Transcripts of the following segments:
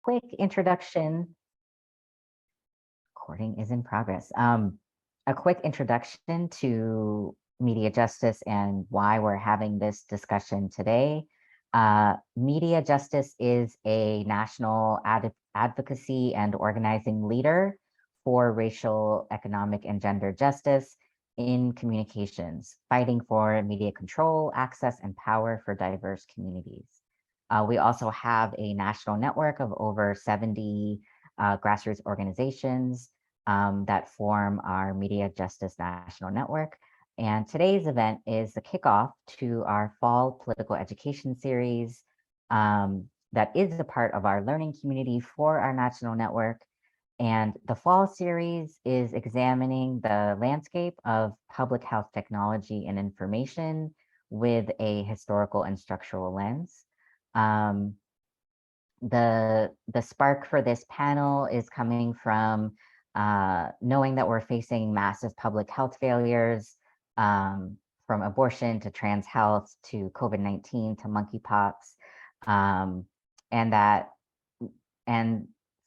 quick introduction. Recording is in progress. A quick introduction to media justice and why we're having this discussion today. Media Justice is a national advocacy and organizing leader for racial, economic, and gender justice in communications, fighting for media control, access, and power for diverse communities. We also have a national network of over 70 grassroots organizations that form our Media Justice National Network. And today's event is the kickoff to our fall political education series that is a part of our learning community for our national network. And the fall series is examining the landscape of public health technology and information with a historical and structural lens. The spark for this panel is coming from knowing that we're facing massive public health failures, from abortion to trans health to COVID-19 to monkeypox, and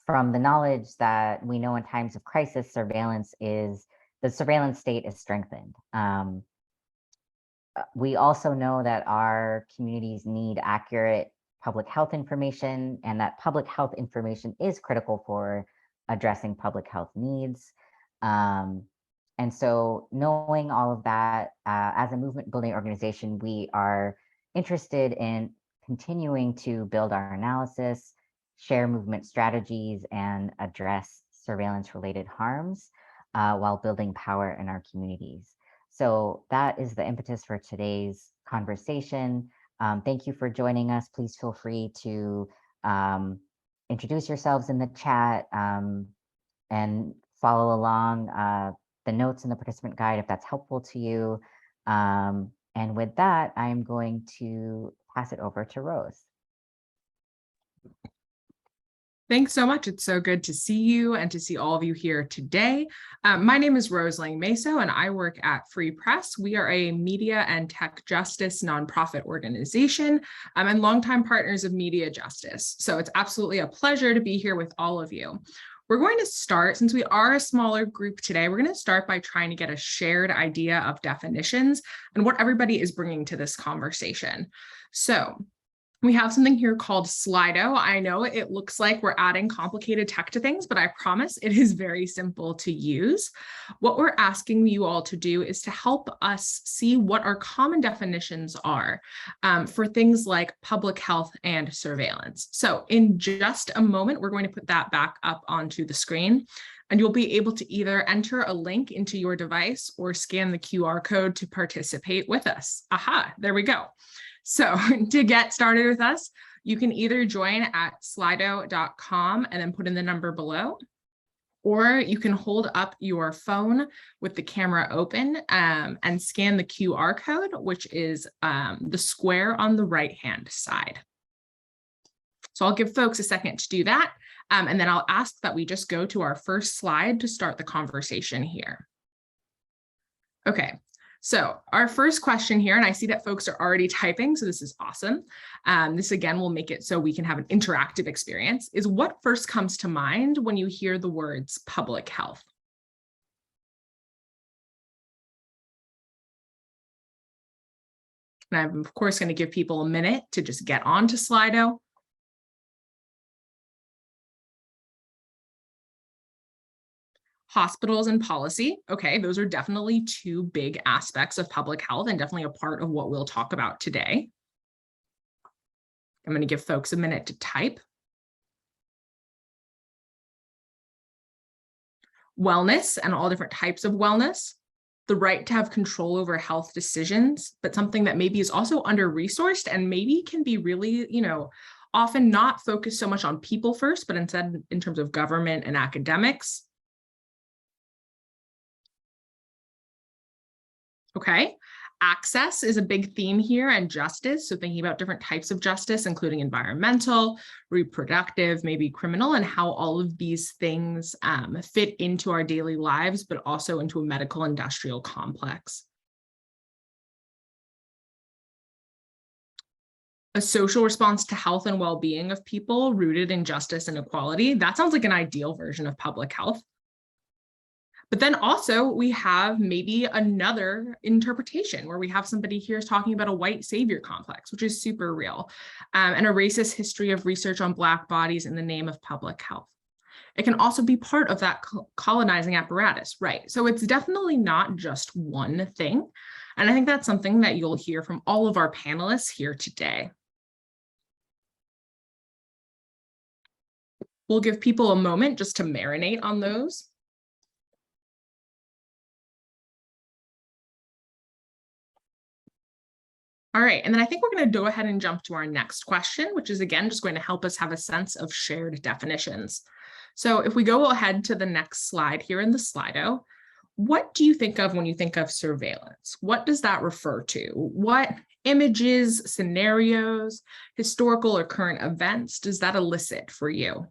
from the knowledge that we know in times of crisis, the surveillance state is strengthened. We also know that our communities need accurate public health information, and that public health information is critical for addressing public health needs. And so knowing all of that, as a movement building organization, we are interested in continuing to build our analysis, share movement strategies, and address surveillance related harms while building power in our communities. So that is the impetus for today's conversation. Thank you for joining us. Please feel free to introduce yourselves in the chat and follow along the notes in the participant guide if that's helpful to you. And with that, I'm going to pass it over to Rose. Thanks so much. It's so good to see you and to see all of you here today. My name is Rose Lang-Maso, and I work at Free Press. We are a media and tech justice nonprofit organization and longtime partners of Media Justice. So it's absolutely a pleasure to be here with all of you. We're going to start, since we are a smaller group today, we're going to start by trying to get a shared idea of definitions and what everybody is bringing to this conversation. So we have something here called Slido. I know it looks like we're adding complicated tech to things, but I promise it is very simple to use. What we're asking you all to do is to help us see what our common definitions are for things like public health and surveillance. So in just a moment, we're going to put that back up onto the screen, and you'll be able to either enter a link into your device or scan the QR code to participate with us. Aha, there we go. So to get started with us, you can either join at slido.com and then put in the number below, or you can hold up your phone with the camera open and scan the QR code, which is the square on the right-hand side. So I'll give folks a second to do that, and then I'll ask that we just go to our first slide to start the conversation here. Okay. So our first question here, and I see that folks are already typing, so this is awesome. This again will make it so we can have an interactive experience, is what first comes to mind when you hear the words public health? And I'm of course going to give people a minute to just get onto Slido. Hospitals and policy. Okay, those are definitely two big aspects of public health and definitely a part of what we'll talk about today. I'm going to give folks a minute to type. Wellness and all different types of wellness. The right to have control over health decisions, but something that maybe is also under-resourced and maybe can be really, often not focused so much on people first, but instead in terms of government and academics. Okay, access is a big theme here, and justice. So thinking about different types of justice, including environmental, reproductive, maybe criminal, and how all of these things fit into our daily lives, but also into a medical industrial complex. A social response to health and well-being of people rooted in justice and equality. That sounds like an ideal version of public health. But then also we have maybe another interpretation where we have somebody here talking about a white savior complex, which is super real, and a racist history of research on Black bodies in the name of public health. It can also be part of that colonizing apparatus, right? So it's definitely not just one thing. And I think that's something that you'll hear from all of our panelists here today. We'll give people a moment just to marinate on those. All right, and then I think we're going to go ahead and jump to our next question, which is again just going to help us have a sense of shared definitions. So if we go ahead to the next slide here in the Slido, what do you think of when you think of surveillance? What does that refer to? What images, scenarios, historical or current events does that elicit for you?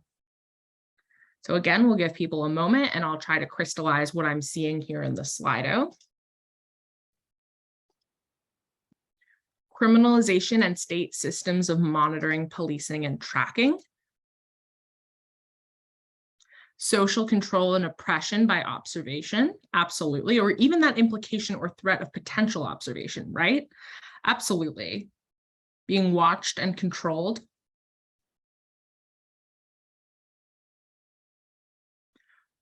So again, we'll give people a moment and I'll try to crystallize what I'm seeing here in the Slido. Criminalization and state systems of monitoring, policing, and tracking. Social control and oppression by observation, absolutely, or even that implication or threat of potential observation, right? Absolutely. Being watched and controlled.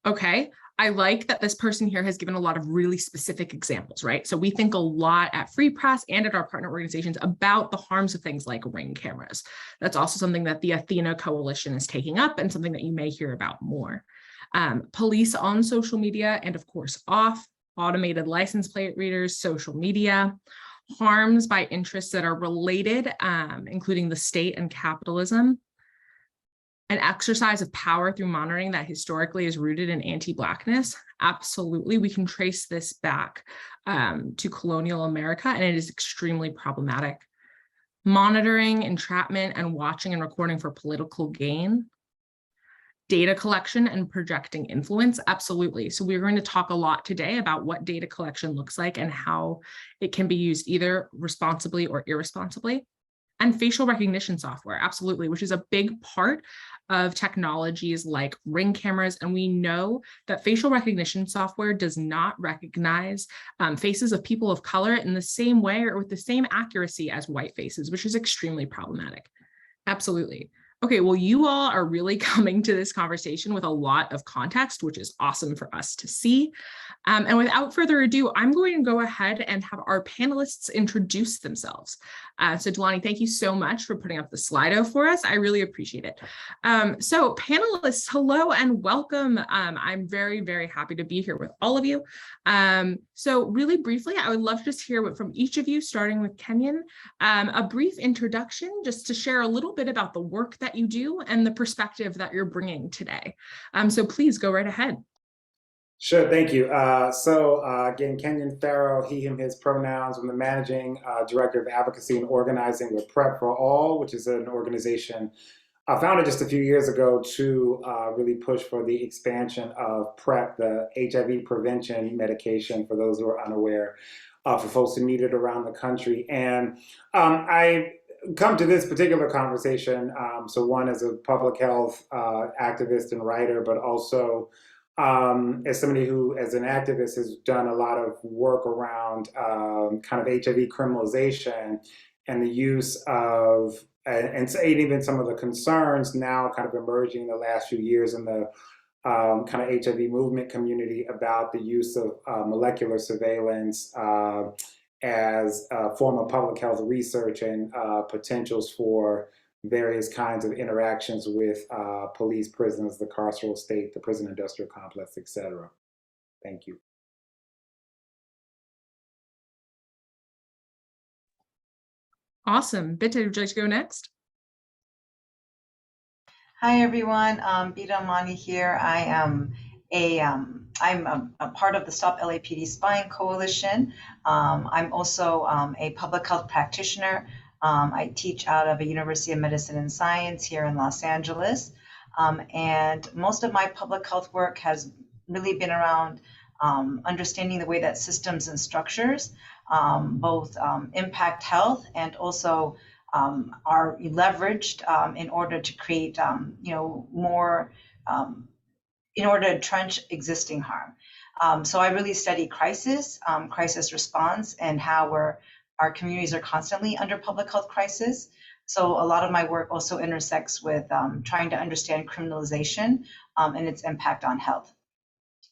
Okay, I like that this person here has given a lot of really specific examples, right? So we think a lot at Free Press and at our partner organizations about the harms of things like Ring cameras. That's also something that the Athena Coalition is taking up and something that you may hear about more. Police on social media and of course off, automated license plate readers, social media, harms by interests that are related, including the state and capitalism, an exercise of power through monitoring that historically is rooted in anti-Blackness. Absolutely, we can trace this back to colonial America, and it is extremely problematic. Monitoring, entrapment, and watching and recording for political gain. Data collection and projecting influence, absolutely. So we're going to talk a lot today about what data collection looks like and how it can be used either responsibly or irresponsibly. And facial recognition software, absolutely, which is a big part of technologies like Ring cameras. And we know that facial recognition software does not recognize faces of people of color in the same way or with the same accuracy as white faces, which is extremely problematic. Absolutely. Okay, well, you all are really coming to this conversation with a lot of context, which is awesome for us to see. And without further ado, I'm going to go ahead and have our panelists introduce themselves. So Delani, thank you so much for putting up the Slido for us. I really appreciate it. So panelists, hello and welcome. I'm very, very happy to be here with all of you. So really briefly, I would love to just hear from each of you, starting with Kenyon, a brief introduction just to share a little bit about the work that you do and the perspective that you're bringing today. So please go right ahead. Sure, thank you. Again, Kenyon Farrow, he, him, his pronouns. I'm the managing director of advocacy and organizing with Prep for All, which is an organization founded just a few years ago to really push for the expansion of PrEP, the HIV prevention medication, for those who are unaware, for folks who need it around the country. And I come to this particular conversation, so one as a public health activist and writer, but also as somebody who, as an activist, has done a lot of work around kind of HIV criminalization and the use of, and even some of the concerns now kind of emerging in the last few years in the kind of HIV movement community about the use of molecular surveillance as a form of public health research and potentials for various kinds of interactions with police, prisons, the carceral state, the prison industrial complex, et cetera. Thank you. Awesome. Bita, would you like to go next? Hi, everyone. Bita Amani here. I am I'm a part of the Stop LAPD Spying Coalition. I'm also a public health practitioner. I teach out of a University of Medicine and Science here in Los Angeles. And most of my public health work has really been around understanding the way that systems and structures both impact health and also are leveraged in order to create, more, in order to entrench existing harm. So I really study crisis, crisis response, and how our communities are constantly under public health crisis. So a lot of my work also intersects with trying to understand criminalization and its impact on health.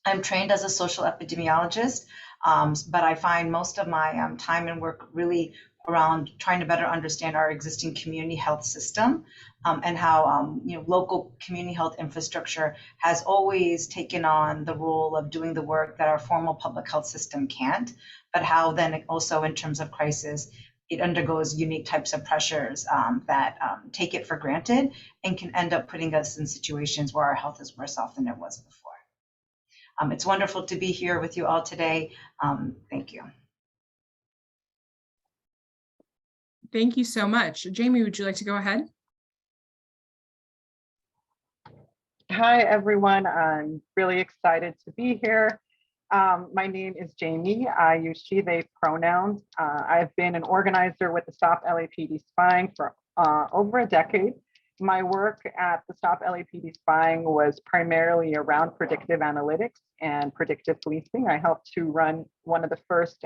I'm trained as a social epidemiologist, but I find most of my time and work really around trying to better understand our existing community health system, and how local community health infrastructure has always taken on the role of doing the work that our formal public health system can't, but how then also in terms of crisis, it undergoes unique types of pressures that take it for granted and can end up putting us in situations where our health is worse off than it was before. It's wonderful to be here with you all today. Thank you. Thank you so much. Jamie, would you like to go ahead? Hi, everyone. I'm really excited to be here. My name is Jamie. I use she, they pronouns. I've been an organizer with the Stop LAPD Spying for over a decade. My work at the Stop LAPD Spying was primarily around predictive analytics and predictive policing. I helped to run one of the first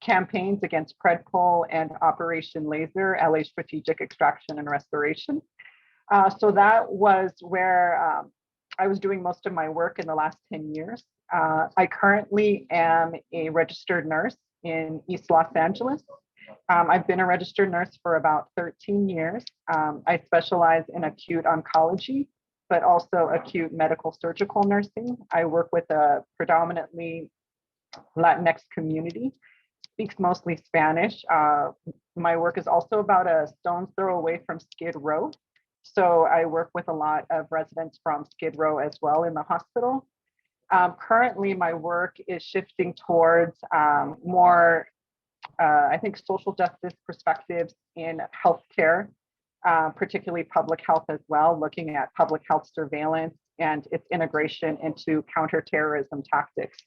campaigns against Predpol and Operation Laser, LA Strategic Extraction and Restoration. So that was where I was doing most of my work in the last 10 years. I currently am a registered nurse in East Los Angeles. I've been a registered nurse for about 13 years. I specialize in acute oncology, but also acute medical surgical nursing. I work with a predominantly Latinx community, speaks mostly Spanish. My work is also about a stone's throw away from Skid Row. So I work with a lot of residents from Skid Row as well in the hospital. Currently, my work is shifting towards more, I think, social justice perspectives in healthcare, particularly public health as well, looking at public health surveillance and its integration into counterterrorism tactics.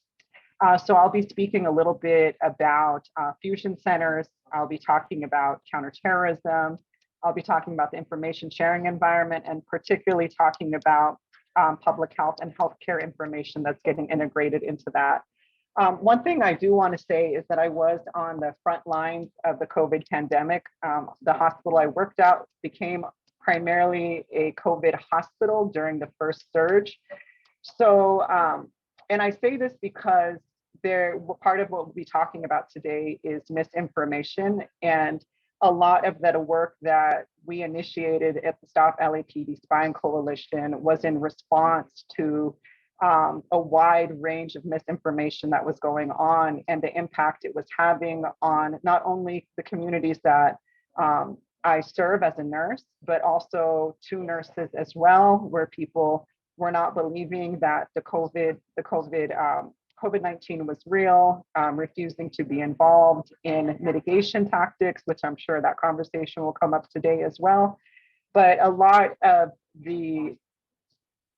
So I'll be speaking a little bit about fusion centers. I'll be talking about counterterrorism. I'll be talking about the information sharing environment, and particularly talking about public health and healthcare information that's getting integrated into that. One thing I do want to say is that I was on the front lines of the COVID pandemic. The hospital I worked at became primarily a COVID hospital during the first surge. So, and I say this because part of what we'll be talking about today is misinformation, and a lot of that work that we initiated at the Stop LAPD Spying Coalition was in response to a wide range of misinformation that was going on and the impact it was having on not only the communities that I serve as a nurse, but also to nurses as well, where people were not believing that the COVID-19 was real, refusing to be involved in mitigation tactics, which I'm sure that conversation will come up today as well. But a lot of the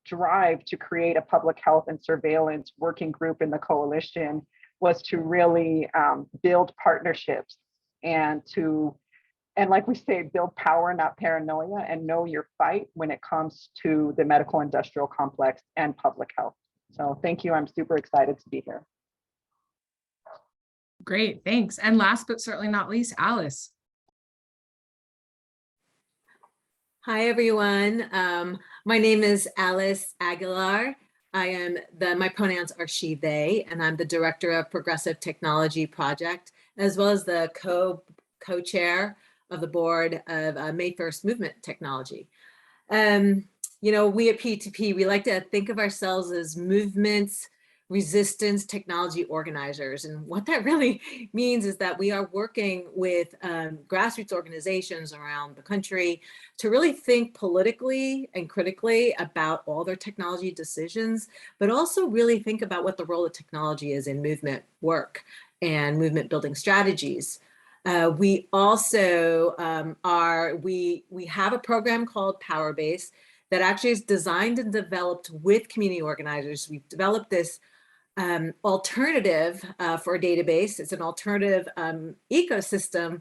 drive to create a public health and surveillance working group in the coalition was to really build partnerships and like we say, build power, not paranoia, and know your fight when it comes to the medical industrial complex and public health. So thank you. I'm super excited to be here. Great, thanks. And last but certainly not least, Alice. Hi, everyone. My name is Alice Aguilar. My pronouns are she, they, and I'm the Director of Progressive Technology Project, as well as the co-chair of the board of May 1st Movement Technology. You know, we at P2P, we like to think of ourselves as movements, resistance, technology organizers. And what that really means is that we are working with grassroots organizations around the country to really think politically and critically about all their technology decisions, but also really think about what the role of technology is in movement work and movement building strategies. We also we have a program called PowerBase that actually is designed and developed with community organizers. We've developed this alternative for a database. It's an alternative ecosystem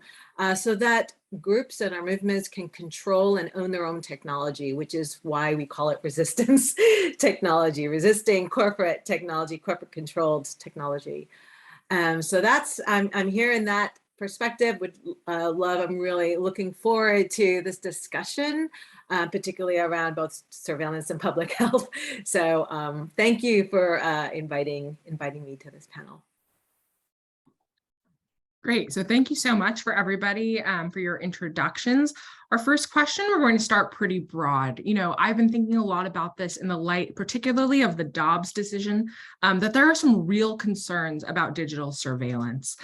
so that groups and our movements can control and own their own technology, which is why we call it resistance technology, resisting corporate technology, corporate controlled technology. So that's, I'm here in that perspective. Would love, I'm really looking forward to this discussion, particularly around both surveillance and public health. So thank you for inviting me to this panel. Great. So thank you so much for everybody for your introductions. Our first question, we're going to start pretty broad. You know, I've been thinking a lot about this in the light, particularly of the Dobbs decision, that there are some real concerns about digital surveillance.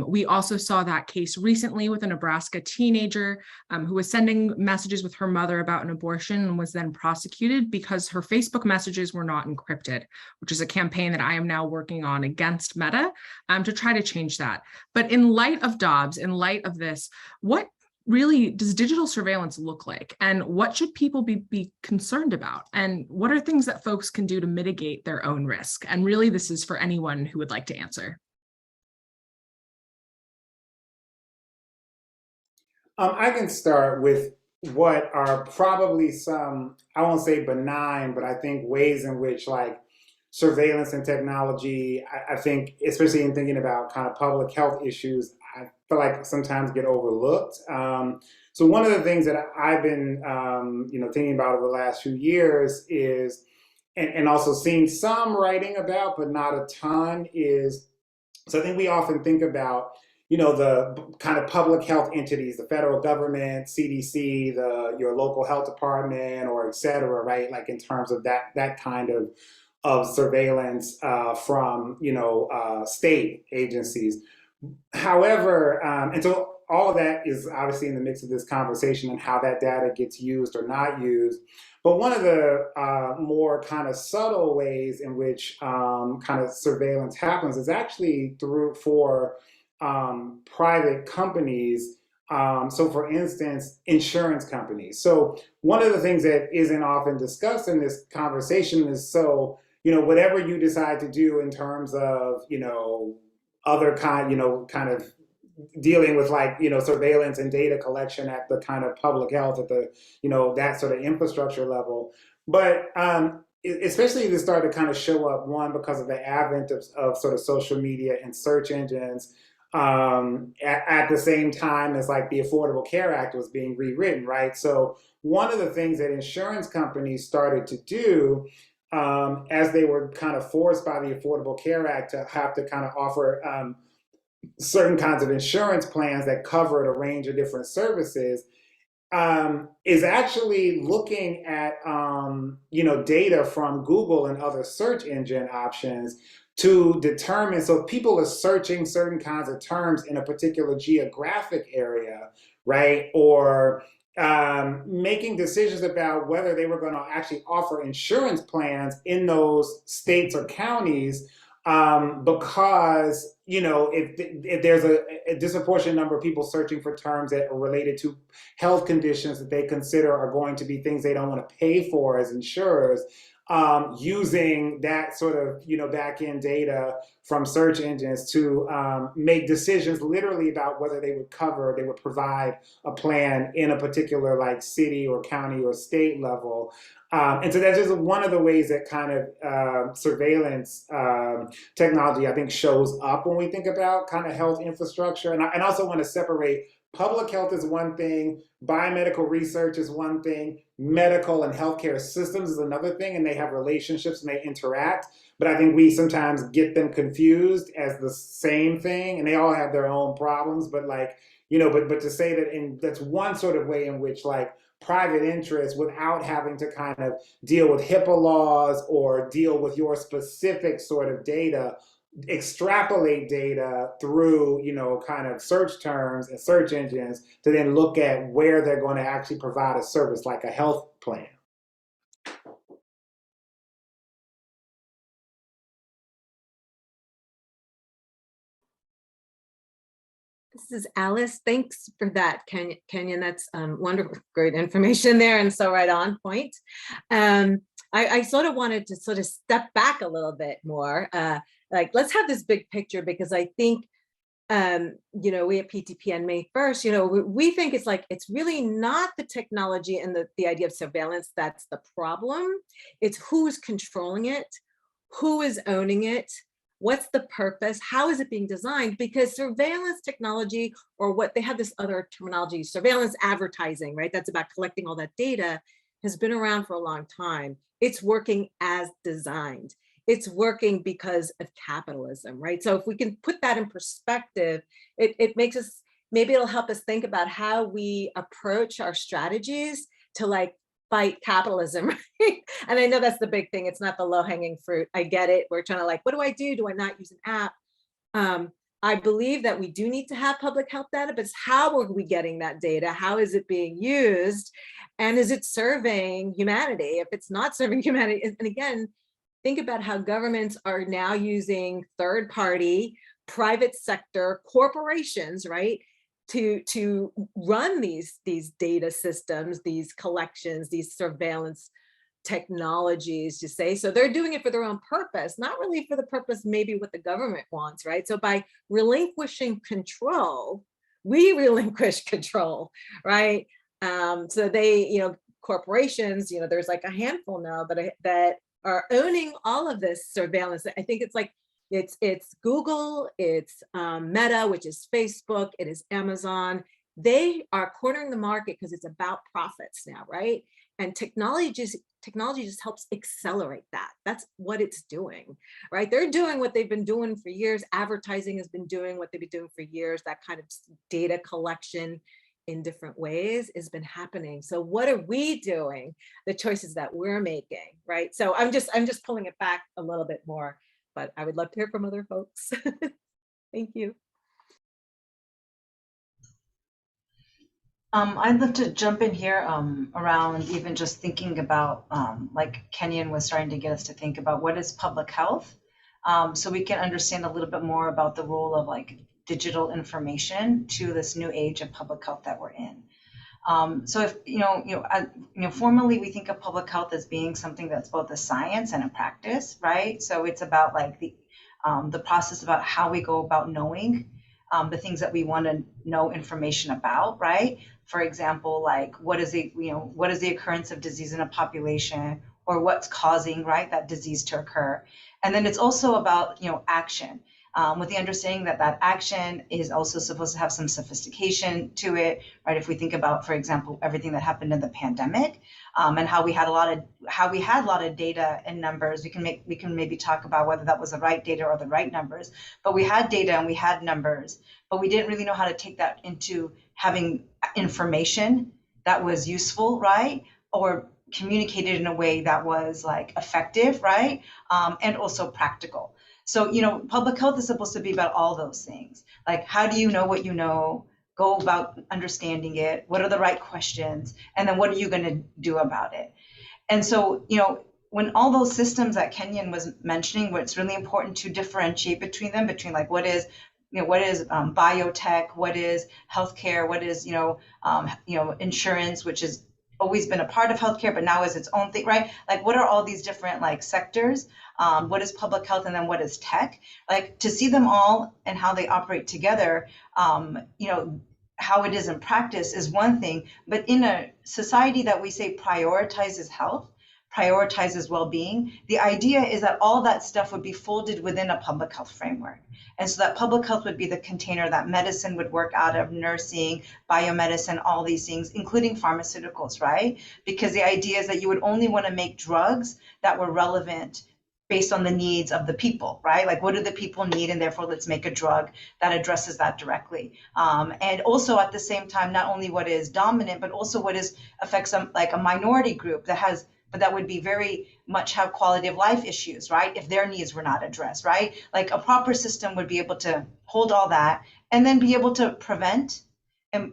We also saw that case recently with a Nebraska teenager who was sending messages with her mother about an abortion and was then prosecuted because her Facebook messages were not encrypted, which is a campaign that I am now working on against Meta to try to change that. But in light of Dobbs, in light of this, what really does digital surveillance look like? And what should people be concerned about? And what are things that folks can do to mitigate their own risk? And really, this is for anyone who would like to answer. I can start with what are probably some, I won't say benign, but I think ways in which like surveillance and technology, I think, especially in thinking about kind of public health issues, I feel like sometimes get overlooked. So one of the things that I've been, thinking about over the last few years is, and also seen some writing about, but not a ton, is, so I think we often think about, the kind of public health entities, the federal government, CDC, your local health department, or et cetera, right? Like in terms of that kind of surveillance from, state agencies. However, and so all of that is obviously in the mix of this conversation and how that data gets used or not used. But one of the more kind of subtle ways in which kind of surveillance happens is actually for private companies. So for instance, insurance companies. So one of the things that isn't often discussed in this conversation is, so, whatever you decide to do in terms of, other kind of dealing with like, surveillance and data collection at the kind of public health at the, that sort of infrastructure level. But especially to start to kind of show up, one, because of the advent of sort of social media and search engines, at the same time as like the Affordable Care Act was being rewritten, right? So one of the things that insurance companies started to do as they were kind of forced by the Affordable Care Act to have to kind of offer certain kinds of insurance plans that covered a range of different services, is actually looking at data from Google and other search engine options to determine, so if people are searching certain kinds of terms in a particular geographic area, right, or making decisions about whether they were going to actually offer insurance plans in those states or counties, because if there's a disproportionate number of people searching for terms that are related to health conditions that they consider are going to be things they don't want to pay for as insurers, using that sort of back end data from search engines to make decisions literally about whether they would provide a plan in a particular like city or county or state level. And so that's just one of the ways that kind of surveillance technology, I think, shows up when we think about kind of health infrastructure. And I also want to separate public health is one thing, biomedical research is one thing, medical and healthcare systems is another thing, and they have relationships and they interact. But I think we sometimes get them confused as the same thing, and they all have their own problems. But like, but to say that that's one sort of way in which like private interests, without having to kind of deal with HIPAA laws or deal with your specific sort of data, extrapolate data through kind of search terms and search engines to then look at where they're going to actually provide a service like a health plan. This is Alice. Thanks for that, Kenyon. That's wonderful, great information there, and so right on point. I sort of wanted to sort of step back a little bit more. Like, let's have this big picture, because I think we at PTP on May 1st, we think it's really not the technology and the idea of surveillance that's the problem. It's who's controlling it, who is owning it, what's the purpose, how is it being designed? Because surveillance technology, or what they have this other terminology, surveillance advertising, right? That's about collecting all that data, has been around for a long time. It's working as designed. It's working because of capitalism, right? So if we can put that in perspective, it makes us, maybe it'll help us think about how we approach our strategies to fight capitalism, right? And I know that's the big thing. It's not the low-hanging fruit. I get it. We're trying to what do I do? Do I not use an app? I believe that we do need to have public health data, but it's how are we getting that data? How is it being used? And is it serving humanity? If it's not serving humanity, and again, think about how governments are now using third-party, private sector corporations, right, to run these data systems, these collections, these surveillance technologies, to say. So they're doing it for their own purpose, not really for the purpose maybe what the government wants, right? So by relinquishing control, we relinquish control, right? So they, corporations, there's a handful now that are owning all of this surveillance. I think it's Google, it's Meta, which is Facebook, it is Amazon. They are cornering the market because it's about profits now, right? And technology just helps accelerate that. That's what it's doing, right? They're doing what they've been doing for years. Advertising has been doing what they've been doing for years. That kind of data collection in different ways has been happening. So what are we doing? The choices that we're making, right? So I'm just pulling it back a little bit more, but I would love to hear from other folks. Thank you. I'd love to jump in here around even just thinking about, like Kenyon was starting to get us to think about what is public health, so we can understand a little bit more about the role of digital information to this new age of public health that we're in. So if formally we think of public health as being something that's both a science and a practice, right? So it's about the process about how we go about knowing the things that we want to know information about, right? For example, what is the occurrence of disease in a population, or what's causing, right, that disease to occur. And then it's also about, action, with the understanding that action is also supposed to have some sophistication to it, right? If we think about, for example, everything that happened in the pandemic, and how we had a lot of data and numbers. We can maybe talk about whether that was the right data or the right numbers, but we had data and we had numbers, but we didn't really know how to take that into having information that was useful, right? Or communicated in a way that was effective, right? And also practical. So, public health is supposed to be about all those things. How do you know what you know? Go about understanding it. What are the right questions? And then what are you going to do about it? And so, when all those systems that Kenyon was mentioning, where it's really important to differentiate between them, between what is biotech, what is healthcare, what is insurance, which has always been a part of healthcare, but now is its own thing, right? What are all these different sectors? What is public health, and then what is tech? To see them all and how they operate together, how it is in practice is one thing, but in a society that we say prioritizes health, prioritizes well-being, the idea is that all that stuff would be folded within a public health framework. And so that public health would be the container that medicine would work out of, nursing, biomedicine, all these things, including pharmaceuticals, right? Because the idea is that you would only want to make drugs that were relevant based on the needs of the people, right? What do the people need? And therefore, let's make a drug that addresses that directly. And also at the same time, not only what is dominant, but also what affects a minority group that would be very much have quality of life issues, right? If their needs were not addressed, right? A proper system would be able to hold all that and then be able to prevent and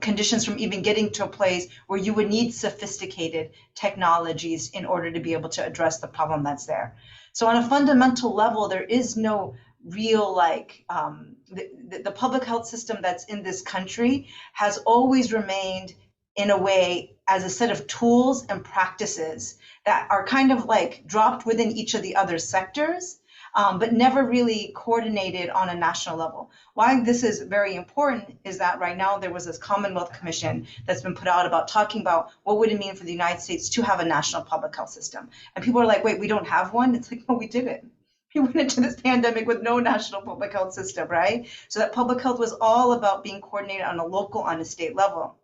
conditions from even getting to a place where you would need sophisticated technologies in order to be able to address the problem that's there. So on a fundamental level, there is no real the public health system that's in this country has always remained in a way as a set of tools and practices that are kind of dropped within each of the other sectors, but never really coordinated on a national level. Why this is very important is that right now there was this Commonwealth Commission that's been put out about talking about what would it mean for the United States to have a national public health system. And people are like, wait, we don't have one? It's like, no, we didn't. We went into this pandemic with no national public health system, right? So that public health was all about being coordinated on a local, on a state level.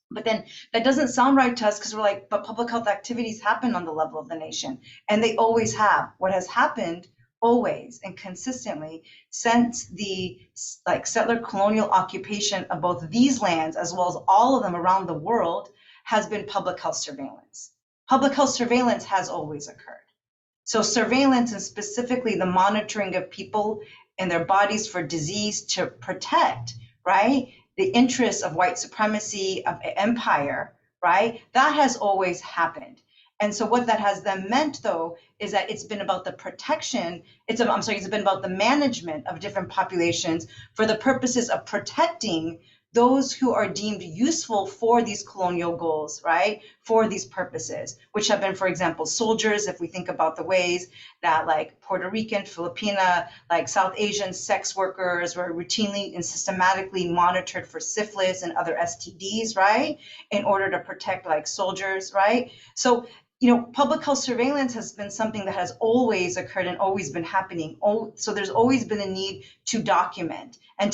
But then that doesn't sound right to us because we're like, but public health activities happen on the level of the nation, and they always have. What has happened always and consistently since the settler colonial occupation of both these lands as well as all of them around the world has been public health surveillance. Public health surveillance has always occurred. So surveillance, and specifically the monitoring of people and their bodies for disease to protect, right, the interests of white supremacy, of empire, right? That has always happened. And so what that has then meant, though, is that it's been about the protection, it's been about the management of different populations for the purposes of protecting those who are deemed useful for these colonial goals, right? For these purposes, which have been, for example, soldiers, if we think about the ways that like Puerto Rican, Filipina, like South Asian sex workers were routinely and systematically monitored for syphilis and other STDs, right? In order to protect like soldiers, right? So, you know, public health surveillance has been something that has always occurred and always been happening. So there's always been a need to document and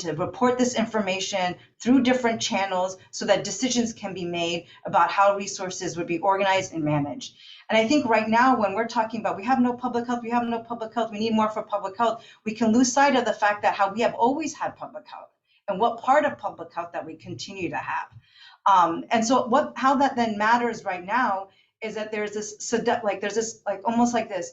to report this information through different channels so that decisions can be made about how resources would be organized and managed. And I think right now, when we're talking about we have no public health, we need more for public health, we can lose sight of the fact that how we have always had public health and what part of public health that we continue to have. And so how that then matters right now is that there's this almost like this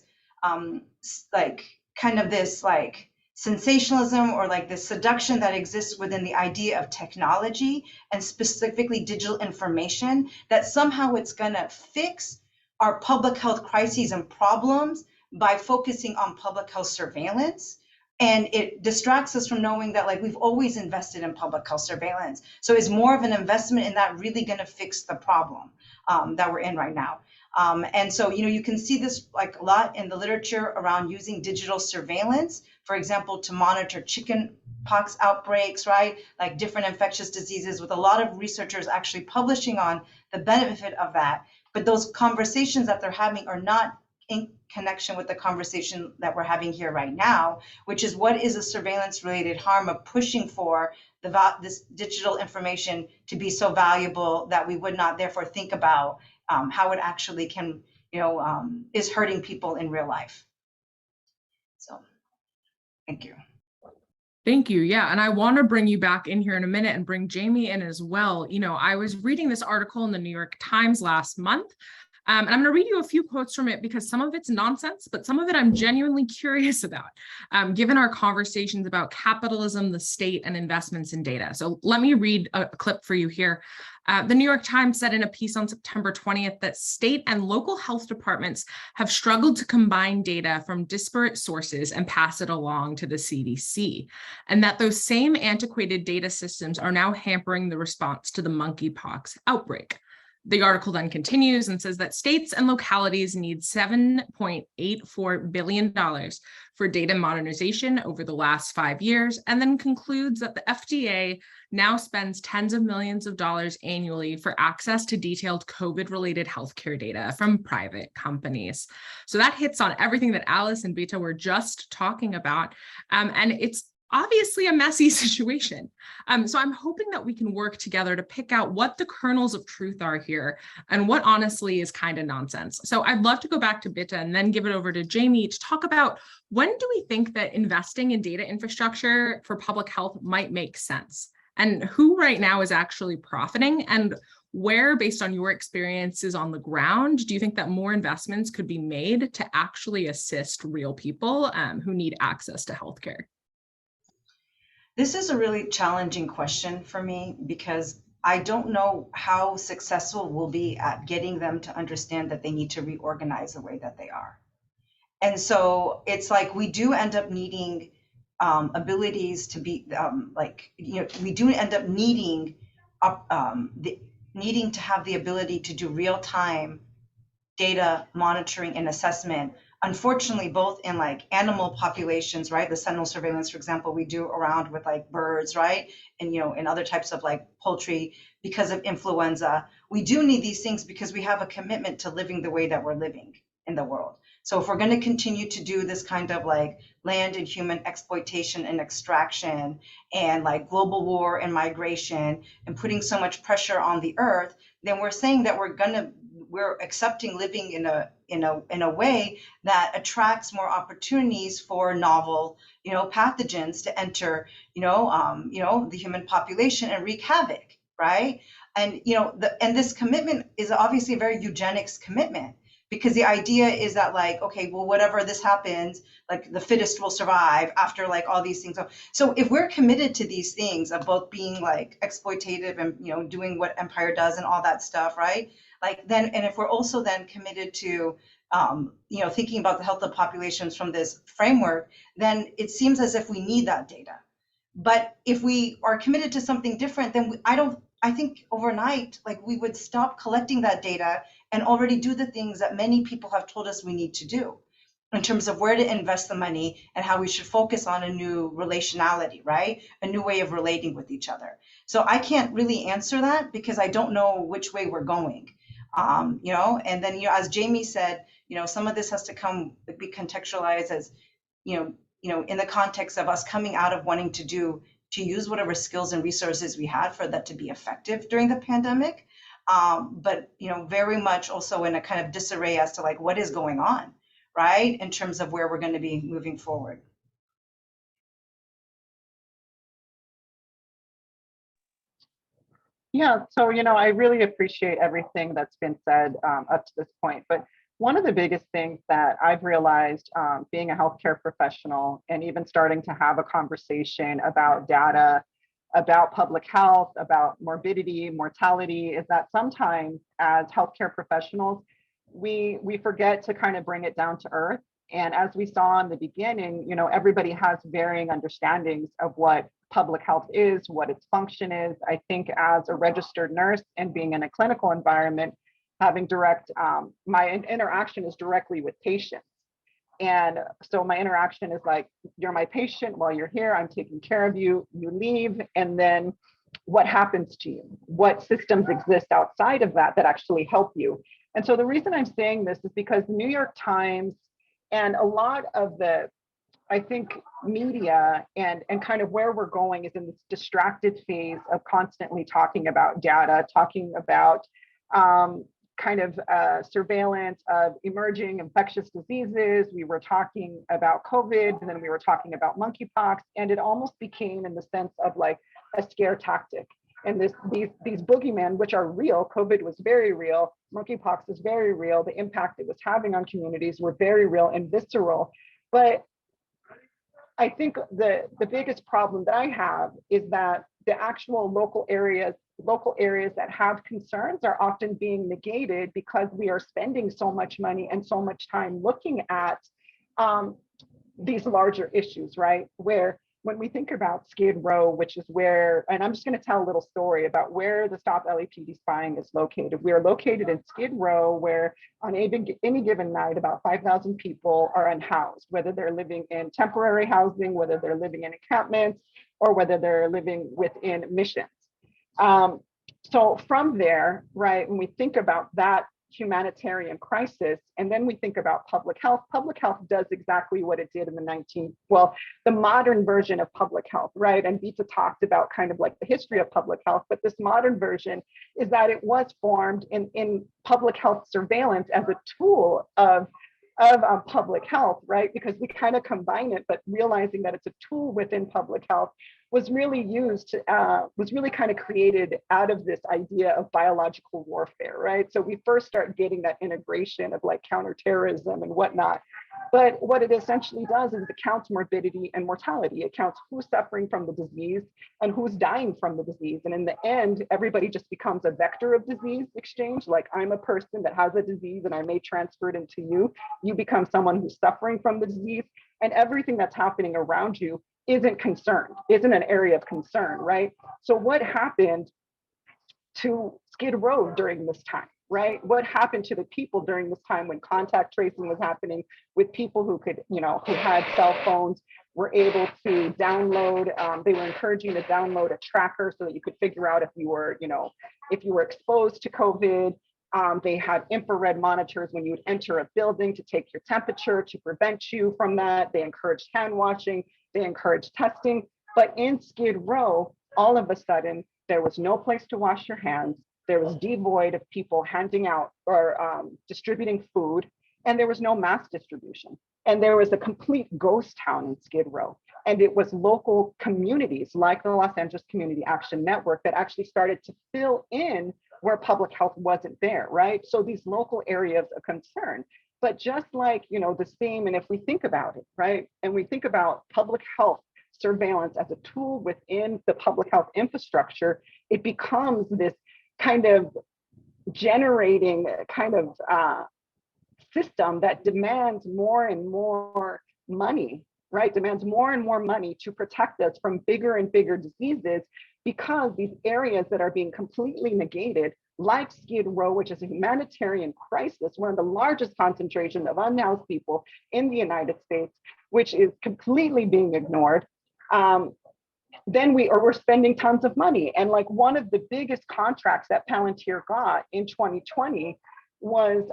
sensationalism or like the seduction that exists within the idea of technology and specifically digital information, that somehow it's going to fix our public health crises and problems by focusing on public health surveillance. And it distracts us from knowing that like we've always invested in public health surveillance. So is more of an investment in that really going to fix the problem that we're in right now? And so, you know, you can see this like a lot in the literature around using digital surveillance, for example, to monitor chicken pox outbreaks, right? Like different infectious diseases, with a lot of researchers actually publishing on the benefit of that. But those conversations that they're having are not in connection with the conversation that we're having here right now, which is what is a surveillance related harm of pushing for this digital information to be so valuable that we would not therefore think about how it actually can, is hurting people in real life. So, thank you. Thank you. Yeah. And I want to bring you back in here in a minute and bring Jamie in as well. You know, I was reading this article in the New York Times last month. And I'm going to read you a few quotes from it because some of it's nonsense, but some of it I'm genuinely curious about, given our conversations about capitalism, the state, and investments in data. So let me read a clip for you here. The New York Times said in a piece on September 20th that state and local health departments have struggled to combine data from disparate sources and pass it along to the CDC, and that those same antiquated data systems are now hampering the response to the monkeypox outbreak. The article then continues and says that states and localities need $7.84 billion for data modernization over the last 5 years, and then concludes that the FDA now spends tens of millions of dollars annually for access to detailed COVID-related healthcare data from private companies. So that hits on everything that Alice and Bita were just talking about, and it's obviously a messy situation. So I'm hoping that we can work together to pick out what the kernels of truth are here and what honestly is kind of nonsense. So I'd love to go back to Bita and then give it over to Jamie to talk about when do we think that investing in data infrastructure for public health might make sense? And who right now is actually profiting, and where, based on your experiences on the ground, do you think that more investments could be made to actually assist real people who need access to healthcare? This is a really challenging question for me because I don't know how successful we'll be at getting them to understand that they need to reorganize the way that they are. And so it's like we do end up needing abilities to be we do end up needing to have the ability to do real-time data monitoring and assessment unfortunately, both in like animal populations, right? The sentinel surveillance, for example, we do around with like birds, right? And, you know, and other types of like poultry because of influenza. We do need these things because we have a commitment to living the way that we're living in the world. So if we're going to continue to do this kind of like land and human exploitation and extraction and like global war and migration and putting so much pressure on the earth, then we're saying that we're accepting living in a way that attracts more opportunities for novel, you know, pathogens to enter, the human population and wreak havoc, right? And and this commitment is obviously a very eugenics commitment, because the idea is that like, okay, well, whatever this happens, like the fittest will survive after like all these things. So if we're committed to these things of both being like exploitative and, you know, doing what empire does and all that stuff, right? Like then, and if we're also then committed to, thinking about the health of populations from this framework, then it seems as if we need that data. But if we are committed to something different, then I think overnight, like we would stop collecting that data and already do the things that many people have told us we need to do in terms of where to invest the money and how we should focus on a new relationality, right? A new way of relating with each other. So I can't really answer that because I don't know which way we're going. And then, as Jamie said, some of this has to be contextualized as, in the context of us coming out of wanting to use whatever skills and resources we had for that to be effective during the pandemic. But, very much also in a kind of disarray as to like what is going on, right? In terms of where we're going to be moving forward. Yeah, so, I really appreciate everything that's been said up to this point. But one of the biggest things that I've realized being a healthcare professional and even starting to have a conversation about data, about public health, about morbidity, mortality, is that sometimes as healthcare professionals, we forget to kind of bring it down to earth. And as we saw in the beginning, everybody has varying understandings of what public health is, what its function is. I think as a registered nurse and being in a clinical environment, having my interaction is directly with patients. And so my interaction is like, you're my patient while you're here, I'm taking care of you, you leave, and then what happens to you? What systems exist outside of that actually help you? And so the reason I'm saying this is because the New York Times and a lot of the, I think, media and kind of where we're going is in this distracted phase of constantly talking about data, talking about surveillance of emerging infectious diseases. We were talking about COVID, and then we were talking about monkeypox, and it almost became in the sense of like a scare tactic. And these boogeymen, which are real, COVID was very real, monkeypox is very real, the impact it was having on communities were very real and visceral. But I think the biggest problem that I have is that the actual local areas that have concerns are often being negated because we are spending so much money and so much time looking at these larger issues, right? Where when we think about Skid Row, which is where, and I'm just going to tell a little story about where the Stop LAPD spying is located. We are located in Skid Row, where on any given night, about 5,000 people are unhoused, whether they're living in temporary housing, whether they're living in encampments, or whether they're living within missions. So from there, right, when we think about that humanitarian crisis, and then we think about public health does exactly what it did in the modern version of public health, right? And Bita talked about kind of like the history of public health, but this modern version is that it was formed in public health surveillance as a tool of public health, right? Because we kind of combine it, but realizing that it's a tool within public health was really kind of created out of this idea of biological warfare, right? So we first start getting that integration of like counterterrorism and whatnot. But what it essentially does is it counts morbidity and mortality. It counts who's suffering from the disease and who's dying from the disease. And in the end, everybody just becomes a vector of disease exchange. Like, I'm a person that has a disease and I may transfer it into you. You become someone who's suffering from the disease, and everything that's happening around you isn't an area of concern, right? So what happened to Skid Row during this time, right? What happened to the people during this time when contact tracing was happening with people who could, who had cell phones, were able to download, they were encouraging to download a tracker so that you could figure out if you were, if you were exposed to COVID. They had infrared monitors when you would enter a building to take your temperature to prevent you from that. They encouraged hand washing, they encouraged testing. But in Skid Row, all of a sudden, there was no place to wash your hands. There was devoid of people handing out or distributing food, and there was no mass distribution. And there was a complete ghost town in Skid Row. And it was local communities like the Los Angeles Community Action Network that actually started to fill in where public health wasn't there, right? So these local areas of concern. But just like, the same, and if we think about it, right? And we think about public health surveillance as a tool within the public health infrastructure, it becomes this kind of generating kind of system that demands more and more money, right? Demands more and more money to protect us from bigger and bigger diseases, because these areas that are being completely negated, like Skid Row, which is a humanitarian crisis, one of the largest concentrations of unhoused people in the United States, which is completely being ignored. Then we're spending tons of money. And like one of the biggest contracts that Palantir got in 2020 was,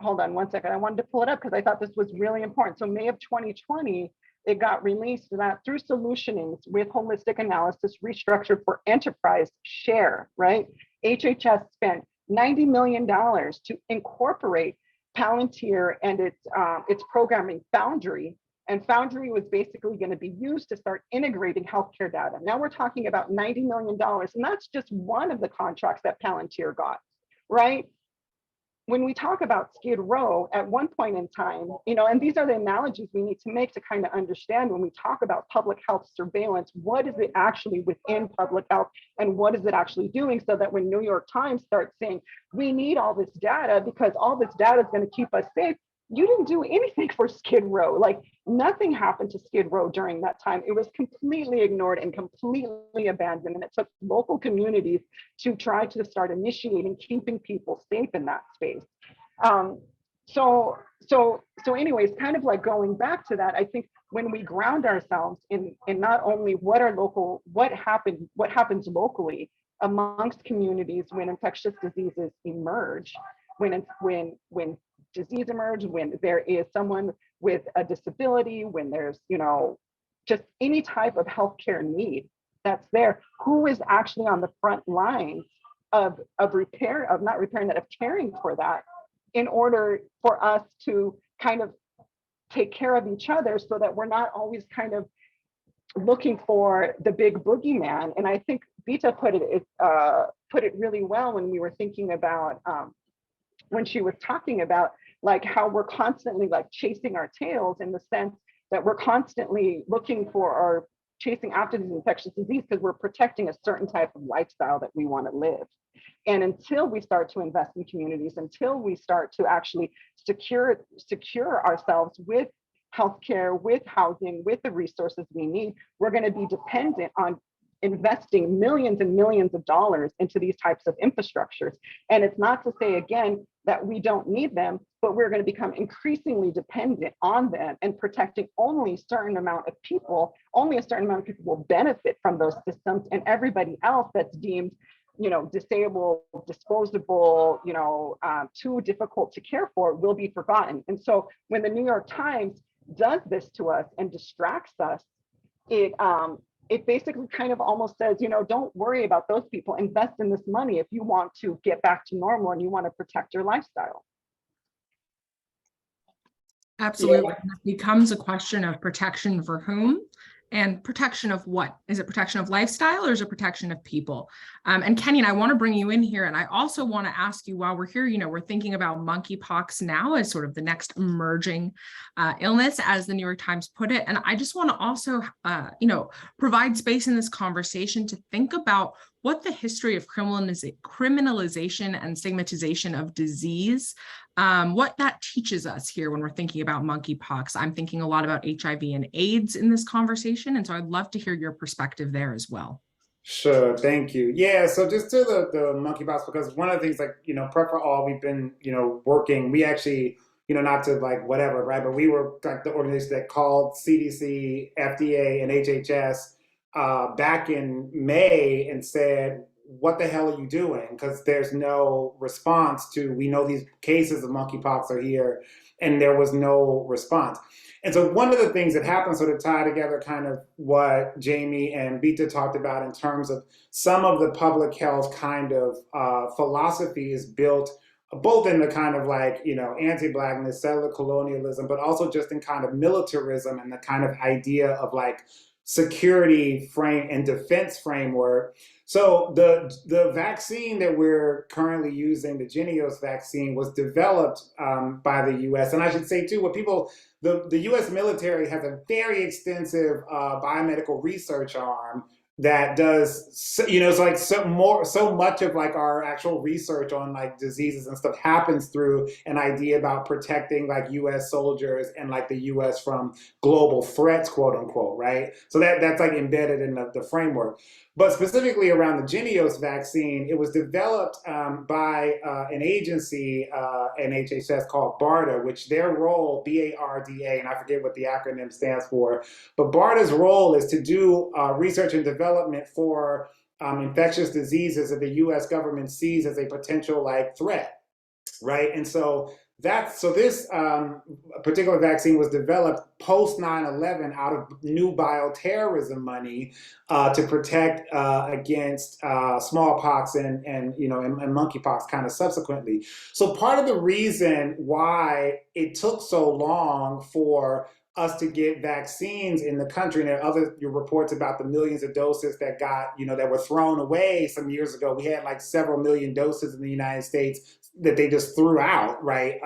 hold on one second, I wanted to pull it up because I thought this was really important. So May of 2020, it got released that through solutionings with holistic analysis restructured for enterprise share, right? HHS spent $90 million to incorporate Palantir and its programming Foundry. And Foundry was basically going to be used to start integrating healthcare data. Now we're talking about $90 million, and that's just one of the contracts that Palantir got, right? When we talk about Skid Row, at one point in time, and these are the analogies we need to make to kind of understand when we talk about public health surveillance, what is it actually within public health and what is it actually doing, so that when New York Times starts saying, we need all this data because all this data is going to keep us safe, you didn't do anything for Skid Row. Like nothing happened to Skid Row during that time. It was completely ignored and completely abandoned. And it took local communities to try to start initiating keeping people safe in that space. So anyways, kind of like going back to that, I think when we ground ourselves in not only what happens locally amongst communities when infectious diseases emerge, when disease emerge, when there is someone with a disability, when there's, just any type of healthcare need that's there, who is actually on the front lines of caring for that, in order for us to kind of take care of each other, so that we're not always kind of looking for the big boogeyman. And I think Bita put it really well when we were thinking about when she was talking about like how we're constantly like chasing our tails, in the sense that we're constantly looking for or chasing after these infectious disease because we're protecting a certain type of lifestyle that we want to live. And until we start to invest in communities, until we start to actually secure ourselves with healthcare, with housing, with the resources we need, we're going to be dependent on investing millions and millions of dollars into these types of infrastructures. And it's not to say, again, that we don't need them, but we're going to become increasingly dependent on them, and protecting only a certain amount of people will benefit from those systems, and everybody else that's deemed, disabled, disposable, too difficult to care for will be forgotten. And so when the New York Times does this to us and distracts us, it basically kind of almost says, don't worry about those people, invest in this money if you want to get back to normal and you want to protect your lifestyle. Absolutely. Yeah. It becomes a question of protection for whom and protection of what? Is it protection of lifestyle, or is it protection of people? And Kenyon, I want to bring you in here. And I also want to ask you, while we're here, we're thinking about monkeypox now as sort of the next emerging illness, as the New York Times put it. And I just want to also, provide space in this conversation to think about what the history of criminalization and stigmatization of disease, what that teaches us here when we're thinking about monkeypox. I'm thinking a lot about HIV and AIDS in this conversation, and so I'd love to hear your perspective there as well. Sure, thank you. Yeah, so just to the monkeypox, because one of the things, like, Prep for All, we've been, working, we actually, not to like whatever, right? But we were like the organization that called CDC, FDA, and HHS back in May and said, what the hell are you doing? Because there's no response to, we know these cases of monkeypox are here, and there was no response. And so one of the things that happened, so to tie together kind of what Jamie and Bita talked about in terms of some of the public health kind of philosophy is built both in the kind of like, anti-blackness, settler colonialism, but also just in kind of militarism and the kind of idea of like security frame and defense framework. So the vaccine that we're currently using, the Jynneos vaccine, was developed by the U.S. And I should say too, what people, the U.S. military has a very extensive biomedical research arm that does, it's like so much of like our actual research on like diseases and stuff happens through an idea about protecting like U.S. soldiers and like the U.S. from global threats, quote unquote, right? So that's like embedded in the framework. But specifically around the Jynneos vaccine, it was developed by an agency in HHS called BARDA, which their role, BARDA, and I forget what the acronym stands for, but BARDA's role is to do research and development for infectious diseases that the U.S. government sees as a potential like threat, right? And so this particular vaccine was developed post 9/11 out of new bioterrorism money to protect against smallpox and monkeypox kind of subsequently. So part of the reason why it took so long for us to get vaccines in the country, and there are other reports about the millions of doses that got, that were thrown away some years ago. We had like several million doses in the United States that they just threw out, right,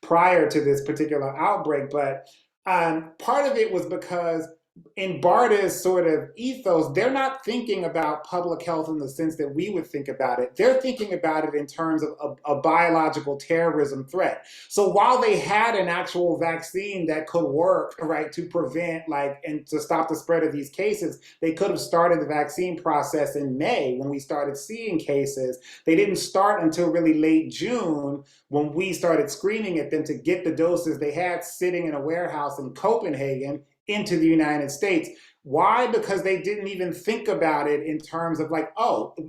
prior to this particular outbreak. But part of it was because in BARDA's sort of ethos, they're not thinking about public health in the sense that we would think about it. They're thinking about it in terms of a biological terrorism threat. So while they had an actual vaccine that could work, right, to prevent and to stop the spread of these cases, they could have started the vaccine process in May when we started seeing cases. They didn't start until really late June when we started screening at them to get the doses they had sitting in a warehouse in Copenhagen into the United States. Why? Because they didn't even think about it in terms of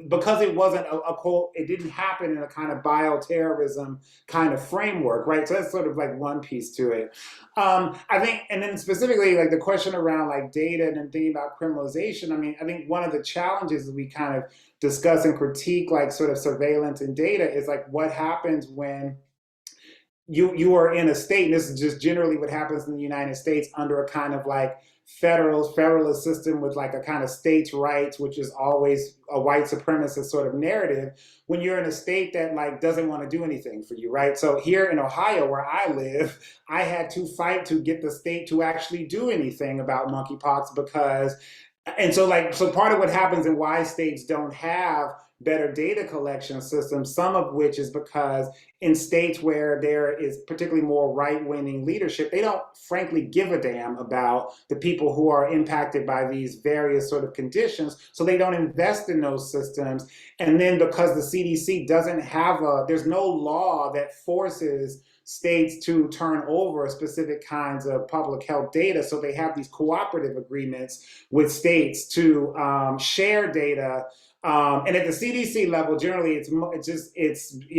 because it wasn't a quote, it didn't happen in a kind of bioterrorism kind of framework, right? So that's sort of like one piece to it. I think, and then specifically like the question around like data and thinking about criminalization, I think one of the challenges that we kind of discuss and critique like sort of surveillance and data is like what happens when you are in a state, and this is just generally what happens in the United States under a kind of like federalist system with like a kind of states' rights, which is always a white supremacist sort of narrative, when you're in a state that like doesn't want to do anything for you, right? So here in Ohio, where I live, I had to fight to get the state to actually do anything about monkeypox because, and so part of what happens and why states don't have better data collection systems, some of which is because in states where there is particularly more right-wing leadership, they don't frankly give a damn about the people who are impacted by these various sort of conditions, so they don't invest in those systems. And then because the CDC doesn't have there's no law that forces states to turn over specific kinds of public health data, so they have these cooperative agreements with states to share data. And at the CDC level, generally, it's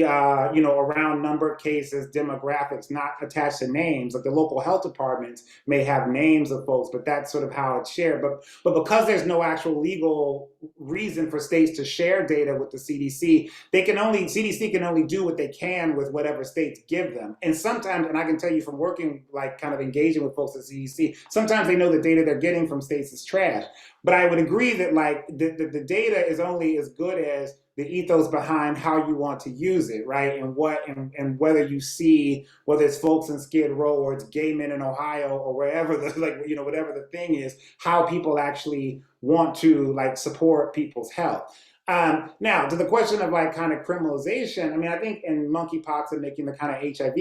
around number of cases, demographics, not attached to names. Like the local health departments may have names of folks, but that's sort of how it's shared. But because there's no actual legal reason for states to share data with the CDC, CDC can only do what they can with whatever states give them. And sometimes, and I can tell you from working, like kind of engaging with folks at CDC, sometimes they know the data they're getting from states is trash. But I would agree that like the data is only as good as the ethos behind how you want to use it, right? And whether you see, whether it's folks in Skid Row or it's gay men in Ohio or wherever whatever the thing is, how people actually want to like support people's health. Now, to the question of like kind of criminalization, I think in monkeypox and making the kind of HIV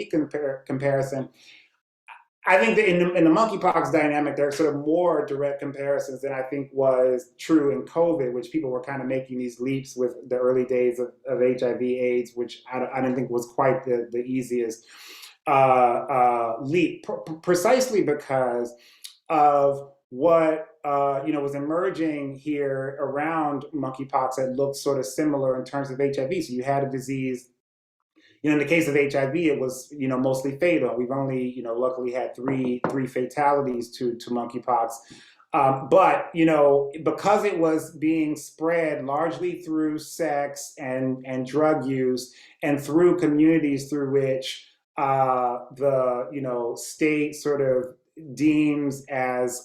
comparison, I think that in the monkeypox dynamic, there are sort of more direct comparisons than I think was true in COVID, which people were kind of making these leaps with the early days of HIV/AIDS, which I didn't think was quite the easiest leap, precisely because of what was emerging here around monkeypox that looked sort of similar in terms of HIV. So you had a disease. In the case of HIV, it was mostly fatal. We've only luckily had three fatalities to monkeypox. But because it was being spread largely through sex and drug use and through communities through which the state sort of deems as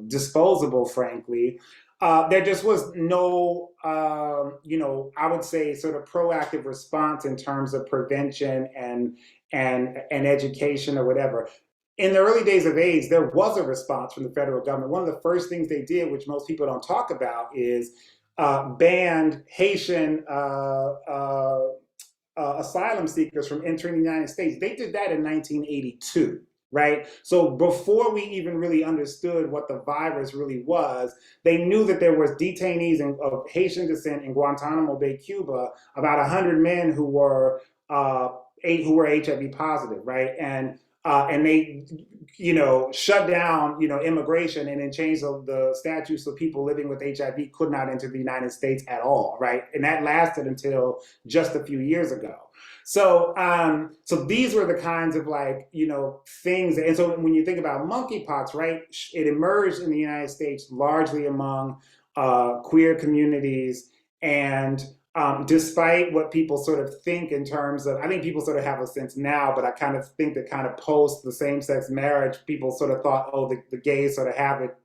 disposable, frankly, there just was no, I would say, sort of proactive response in terms of prevention and education or whatever. In the early days of AIDS, there was a response from the federal government. One of the first things they did, which most people don't talk about, is banned Haitian asylum seekers from entering the United States. They did that in 1982. Right? So before we even really understood what the virus really was, they knew that there was detainees of Haitian descent in Guantanamo Bay, Cuba, about 100 men who were HIV positive, right? And they, shut down, immigration and then changed the statutes so people living with HIV could not enter the United States at all, right? And that lasted until just a few years ago. So, so these were the kinds of things. And so when you think about monkeypox, right, it emerged in the United States largely among queer communities. And despite what people sort of think in terms of, I think people sort of have a sense now, but I kind of think that kind of post the same-sex marriage, people sort of thought, oh, the gays sort of have it,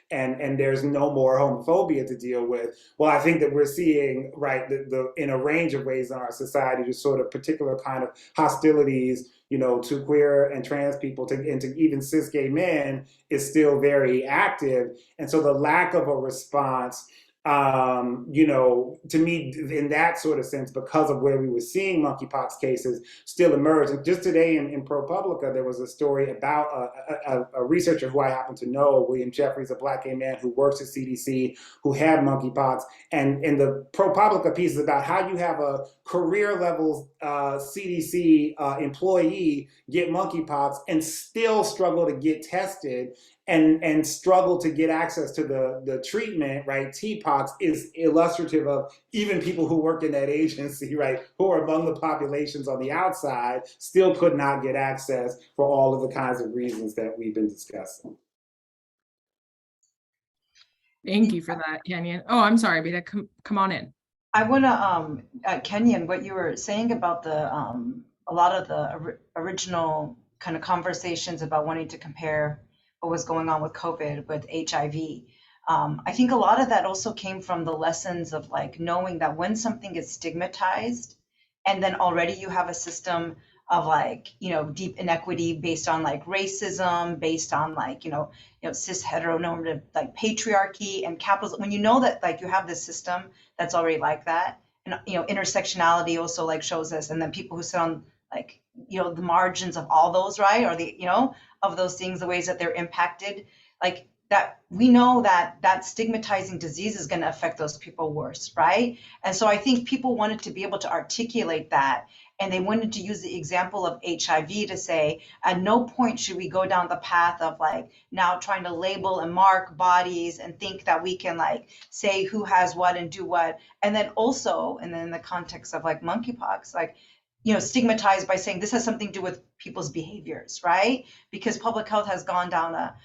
and there's no more homophobia to deal with. Well, I think that we're seeing, right, in a range of ways in our society, just sort of particular kind of hostilities, to queer and trans people, and to even cis gay men is still very active. And so the lack of a response, to me, in that sort of sense, because of where we were seeing monkeypox cases still emerge. And just today in ProPublica, there was a story about a researcher who I happen to know, William Jeffries, a Black gay man who works at CDC, who had monkeypox. And the ProPublica piece is about how you have a career level CDC employee get monkeypox and still struggle to get tested and struggle to get access to the treatment, right? TPOXX is illustrative of even people who work in that agency, right, who are among the populations on the outside, still could not get access for all of the kinds of reasons that we've been discussing. Thank you for that, Kenyon. Oh, I'm sorry, Bita, come on in. I want to, Kenyon, what you were saying about a lot of the original kind of conversations about wanting to compare what was going on with COVID with HIV. I think a lot of that also came from the lessons of knowing that when something is stigmatized, and then already you have a system of deep inequity based on racism, based on cis heteronormative patriarchy and capitalism. When you know that you have this system that's already like that, and intersectionality also shows us, and then people who sit on the margins of all those, right, or the of those things, the ways that they're impacted, that we know that stigmatizing disease is going to affect those people worse, right? And so I think people wanted to be able to articulate that, and they wanted to use the example of HIV to say, at no point should we go down the path of now trying to label and mark bodies and think that we can say who has what and do what. And then also, and then in the context of monkeypox, stigmatized by saying this has something to do with people's behaviors, right? Because public health has gone down a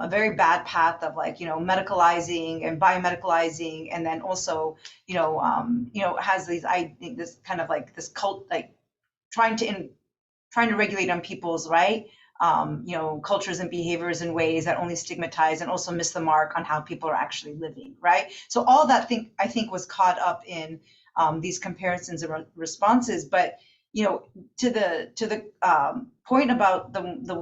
very bad path of medicalizing and biomedicalizing, and then also has these this kind of this cult trying to regulate on people's cultures and behaviors in ways that only stigmatize and also miss the mark on how people are actually living, right? So all that I think was caught up in these comparisons and responses. But to the point about the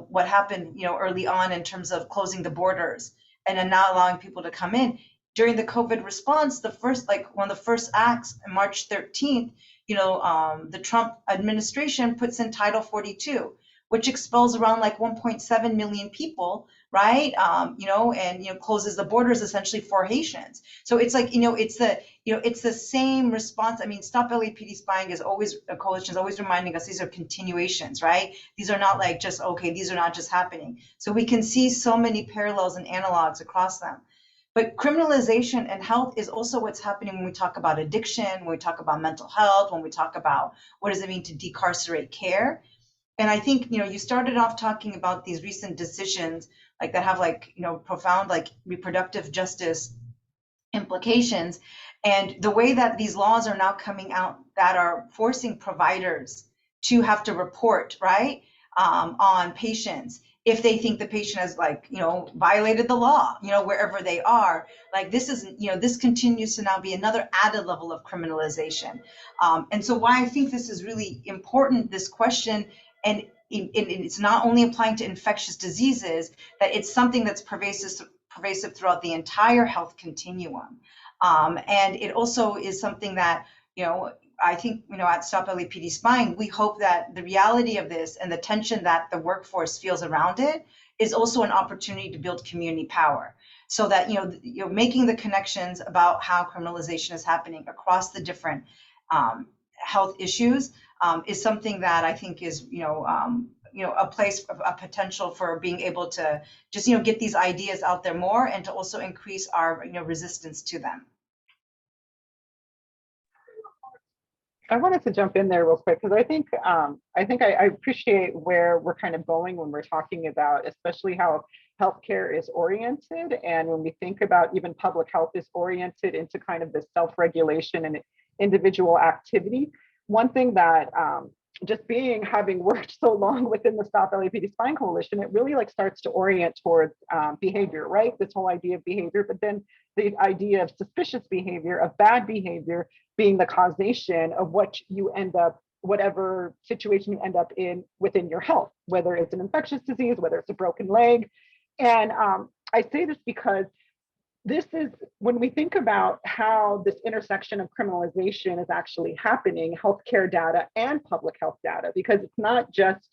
what happened early on in terms of closing the borders and then not allowing people to come in during the COVID response, the first one of the first acts on March 13th, the Trump administration puts in Title 42, which expels around like 1.7 million people, right? And closes the borders essentially for Haitians. So it's like, it's the same response. I mean, Stop LAPD Spying is always, a coalition is always reminding us these are continuations, right? These are not like just, okay, these are not just happening. So we can see so many parallels and analogs across them. But criminalization and health is also what's happening when we talk about addiction, when we talk about mental health, when we talk about what does it mean to decarcerate care. And I think, you started off talking about these recent decisions like that have like, profound like reproductive justice implications. And the way that these laws are now coming out that are forcing providers to have to report, right, on patients if they think the patient has like, violated the law, wherever they are. Like this is, this continues to now be another added level of criminalization. And so why I think this is really important, this question, and it's not only applying to infectious diseases, that it's something that's pervasive throughout the entire health continuum. And it also is something that, I think, at Stop LAPD Spying, we hope that the reality of this and the tension that the workforce feels around it is also an opportunity to build community power. So that, making the connections about how criminalization is happening across the different health issues is something that I think is, a place of a potential for being able to just, get these ideas out there more and to also increase our, resistance to them. I wanted to jump in there real quick because I think I appreciate where we're kind of going when we're talking about, especially how healthcare is oriented, and when we think about even public health is oriented into kind of this self-regulation and individual activity. One thing that just having worked so long within the Stop LAPD Spying Coalition, it really like starts to orient towards behavior, right? This whole idea of behavior, but then the idea of suspicious behavior, of bad behavior being the causation of what you end up, whatever situation you end up in within your health, whether it's an infectious disease, whether it's a broken leg. And I say this because this is when we think about how this intersection of criminalization is actually happening, healthcare data and public health data, because it's not just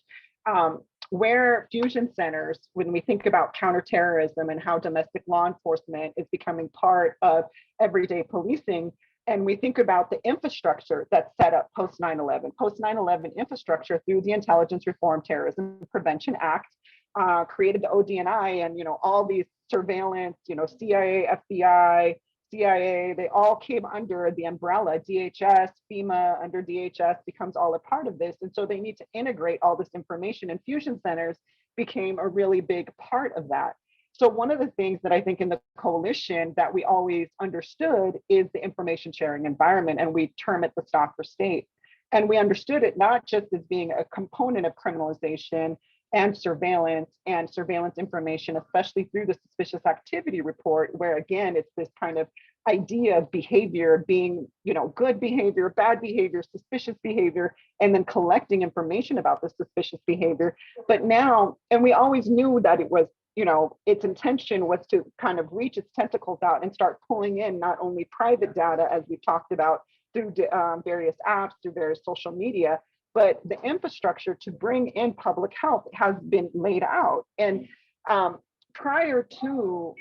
where fusion centers, when we think about counterterrorism and how domestic law enforcement is becoming part of everyday policing, and we think about the infrastructure that's set up post 9/11, post 9/11 infrastructure through the Intelligence Reform Terrorism Prevention Act, created the ODNI and all these surveillance, CIA, FBI, CIA, they all came under the umbrella. DHS, FEMA under DHS becomes all a part of this. And so they need to integrate all this information, and fusion centers became a really big part of that. So one of the things that I think in the coalition that we always understood is the information sharing environment, and we term it the Stop for State. And we understood it not just as being a component of criminalization and surveillance information, especially through the suspicious activity report, where again, it's this kind of idea of behavior being, good behavior, bad behavior, suspicious behavior, and then collecting information about the suspicious behavior. But now, and we always knew that it was, its intention was to kind of reach its tentacles out and start pulling in not only private data, as we talked about, through various apps, through various social media, but the infrastructure to bring in public health has been laid out. And prior to,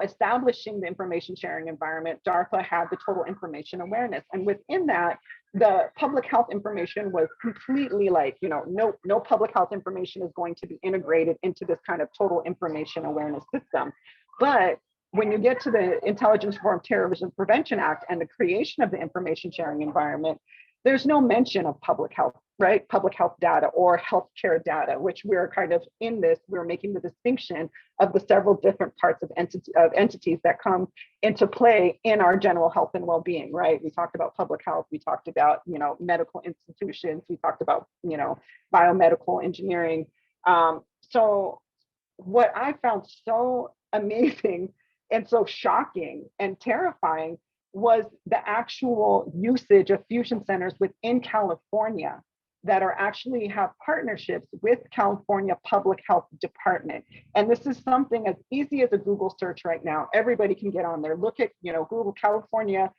establishing the information sharing environment, DARPA had the total information awareness. And within that, the public health information was completely like, no public health information is going to be integrated into this kind of total information awareness system. But when you get to the Intelligence Reform Terrorism Prevention Act and the creation of the information sharing environment, there's no mention of public health, right? Public health data or healthcare data, which we're kind of in this, we're making the distinction of the several different parts of entities that come into play in our general health and well-being, right? We talked about public health, we talked about, medical institutions, we talked about, biomedical engineering. So what I found so amazing and so shocking and terrifying was the actual usage of fusion centers within California that are actually have partnerships with California Public Health Department. And this is something as easy as a Google search right now. Everybody can get on there, look at, Google California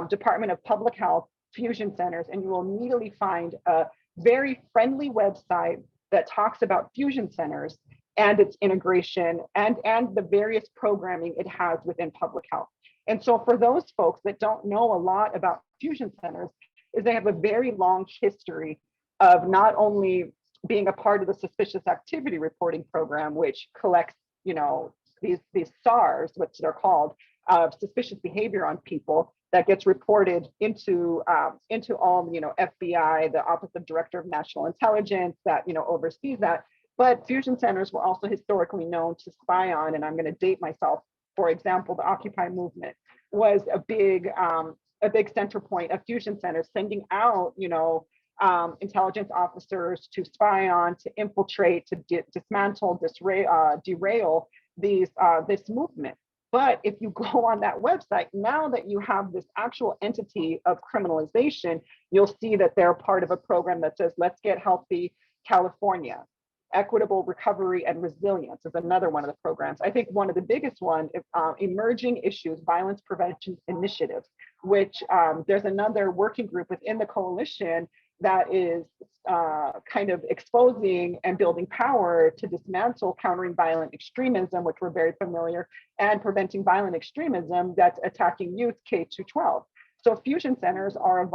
Department of Public Health fusion centers, and you will immediately find a very friendly website that talks about fusion centers and its integration and the various programming it has within public health. And so for those folks that don't know a lot about fusion centers, is they have a very long history of not only being a part of the suspicious activity reporting program, which collects, these SARs, what they're called, suspicious behavior on people that gets reported into all, FBI, the Office of Director of National Intelligence that, oversees that. But fusion centers were also historically known to spy on, and I'm going to date myself. For example, the Occupy movement was a big center point of fusion centers, sending out, intelligence officers to spy on, to infiltrate, to dismantle, derail this movement. But if you go on that website, now that you have this actual entity of criminalization, you'll see that they're part of a program that says, let's get healthy California. Equitable recovery and resilience is another one of the programs. I think one of the biggest one, emerging issues, violence prevention initiatives, which there's another working group within the coalition that is kind of exposing and building power to dismantle countering violent extremism, which we're very familiar, and preventing violent extremism that's attacking youth K-12. So fusion centers are a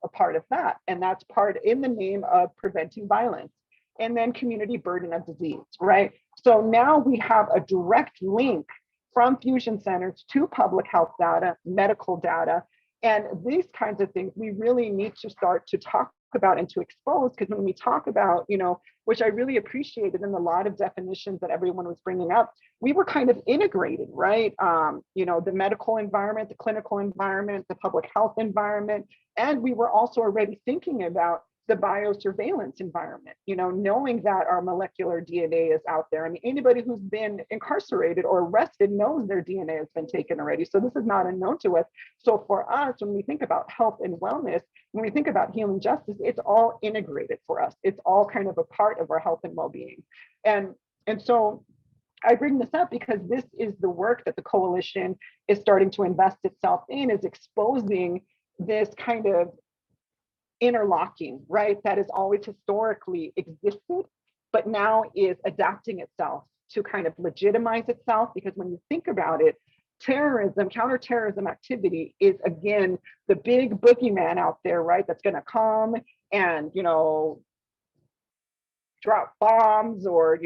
part of that, and that's part in the name of preventing violence. And then community burden of disease, right? So now we have a direct link from fusion centers to public health data, medical data, and these kinds of things we really need to start to talk about and to expose, because when we talk about, which I really appreciated in a lot of definitions that everyone was bringing up, we were kind of integrated, right? The medical environment, the clinical environment, the public health environment, and we were also already thinking about the biosurveillance environment, knowing that our molecular DNA is out there. I mean, anybody who's been incarcerated or arrested knows their DNA has been taken already. So this is not unknown to us. So for us, when we think about health and wellness, when we think about healing justice, it's all integrated for us. It's all kind of a part of our health and well-being. And so I bring this up because this is the work that the coalition is starting to invest itself in, is exposing this kind of interlocking, right, that has always historically existed, but now is adapting itself to kind of legitimize itself. Because when you think about it, terrorism, counterterrorism activity is, again, the big boogeyman out there, right, that's going to come and, drop bombs or,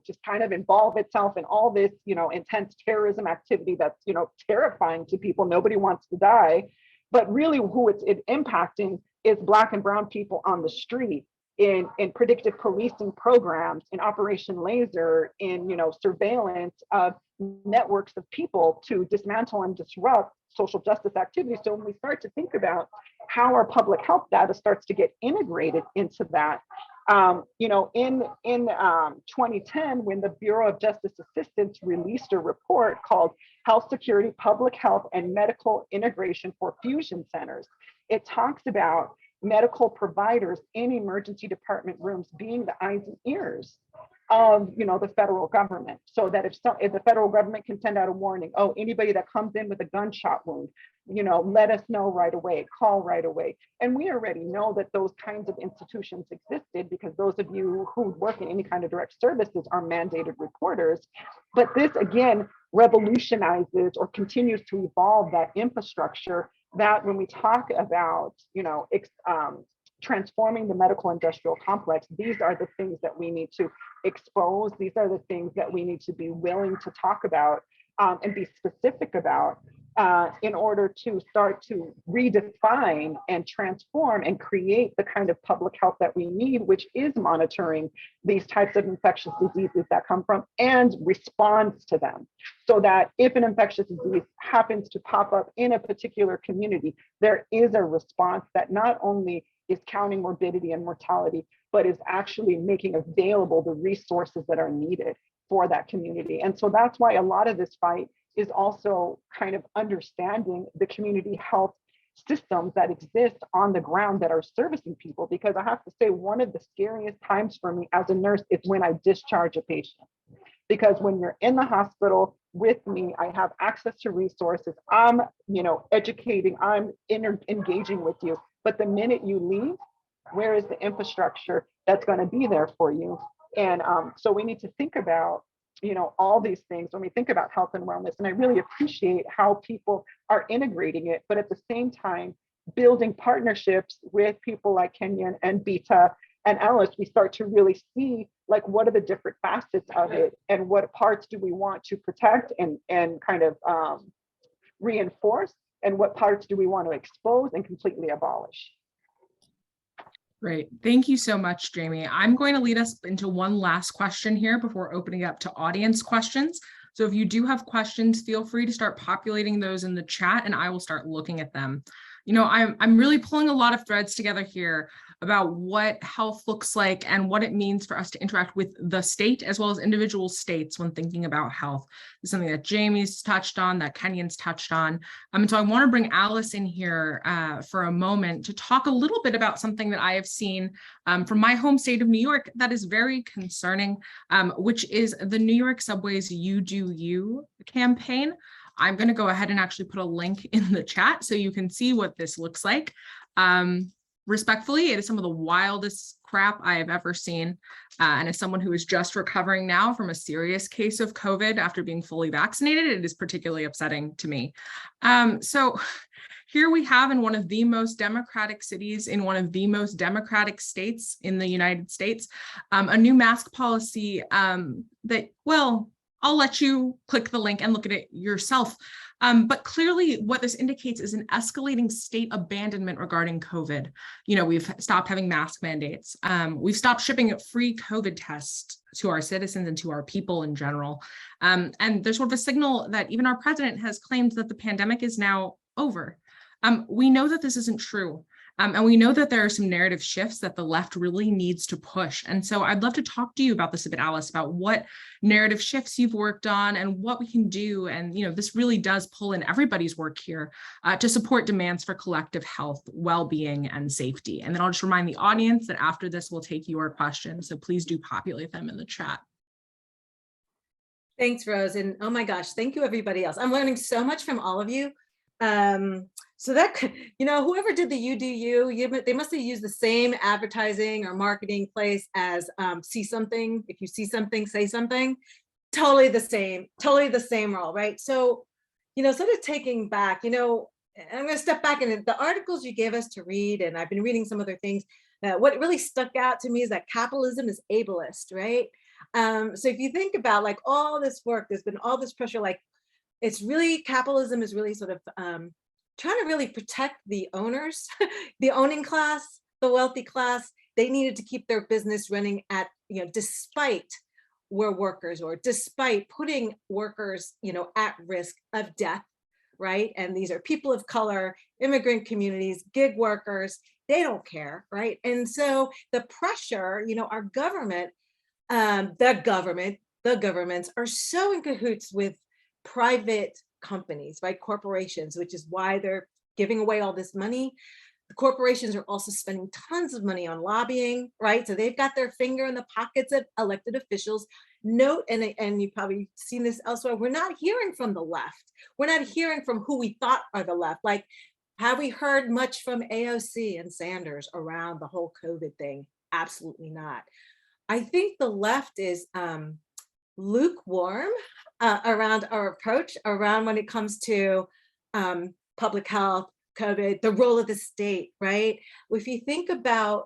just kind of involve itself in all this, intense terrorism activity that's, terrifying to people. Nobody wants to die. But really who it's impacting is Black and brown people on the street, in predictive policing programs, in Operation Laser, in surveillance of networks of people to dismantle and disrupt social justice activities. So when we start to think about how our public health data starts to get integrated into that, in 2010, when the Bureau of Justice Assistance released a report called Health Security, Public Health, and Medical Integration for Fusion Centers, it talks about medical providers in emergency department rooms being the eyes and ears of the federal government, so that if the federal government can send out a warning, oh, anybody that comes in with a gunshot wound, let us know right away, call right away. And we already know that those kinds of institutions existed, because those of you who work in any kind of direct services are mandated reporters. But this, again, revolutionizes or continues to evolve that infrastructure, that when we talk about transforming the medical industrial complex, these are the things that we need to expose. These are the things that we need to be willing to talk about and be specific about in order to start to redefine and transform and create the kind of public health that we need, which is monitoring these types of infectious diseases that come from and responds to them. So that if an infectious disease happens to pop up in a particular community, there is a response that not only is counting morbidity and mortality, but is actually making available the resources that are needed for that community. And so that's why a lot of this fight is also kind of understanding the community health systems that exist on the ground that are servicing people. Because I have to say, one of the scariest times for me as a nurse is when I discharge a patient. Because when you're in the hospital with me, I have access to resources, I'm educating, I'm engaging with you. But the minute you leave, where is the infrastructure that's going to be there for you? And so we need to think about, all these things when we think about health and wellness. And I really appreciate how people are integrating it, but at the same time, building partnerships with people like Kenyon and Bita and Alice, we start to really see like what are the different facets of it and what parts do we want to protect and kind of reinforce, and what parts do we want to expose and completely abolish. Great. Thank you so much, Jamie. I'm going to lead us into one last question here before opening up to audience questions. So if you do have questions, feel free to start populating those in the chat and I will start looking at them. I'm really pulling a lot of threads together here about what health looks like and what it means for us to interact with the state as well as individual states when thinking about health. It's something that Jamie's touched on, that Kenyon's touched on. And so I want to bring Alice in here for a moment to talk a little bit about something that I have seen from my home state of New York that is very concerning, which is the New York Subway's You Do You campaign. I'm going to go ahead and actually put a link in the chat so you can see what this looks like. Respectfully, it is some of the wildest crap I have ever seen. And as someone who is just recovering now from a serious case of COVID after being fully vaccinated, it is particularly upsetting to me. So here we have in one of the most democratic cities, in one of the most democratic states in the United States, a new mask policy that, well, I'll let you click the link and look at it yourself. But clearly what this indicates is an escalating state abandonment regarding COVID. We've stopped having mask mandates. We've stopped shipping free COVID tests to our citizens and to our people in general. And there's sort of a signal that even our president has claimed that the pandemic is now over. We know that this isn't true. And we know that there are some narrative shifts that the left really needs to push. And so I'd love to talk to you about this a bit, Alice, about what narrative shifts you've worked on and what we can do. And, this really does pull in everybody's work here to support demands for collective health, well-being, and safety. And then I'll just remind the audience that after this, we'll take your questions. So please do populate them in the chat. Thanks, Rose. And oh my gosh, thank you, everybody else. I'm learning so much from all of you. So that, whoever did the You Do You, they must have used the same advertising or marketing place as see something. If you see something, say something. Totally the same role, right? So, sort of taking back, I'm going to step back in the articles you gave us to read, and I've been reading some other things. What really stuck out to me is that capitalism is ableist, right? So if you think about like all this work, there's been all this pressure, like it's really, capitalism is really sort of trying to really protect the owners, the owning class, the wealthy class. They needed to keep their business running at, despite we're workers, or despite putting workers, at risk of death, right? And these are people of color, immigrant communities, gig workers, they don't care, right? And so the pressure, our government, the governments are so in cahoots with private companies, right? Corporations, which is why they're giving away all this money. The corporations are also spending tons of money on lobbying, right? So they've got their finger in the pockets of elected officials. Note, and you've probably seen this elsewhere, we're not hearing from the left. We're not hearing from who we thought are the left. Like, have we heard much from AOC and Sanders around the whole COVID thing? Absolutely not. I think the left is lukewarm around our approach, around when it comes to public health, COVID, the role of the state, right? If you think about,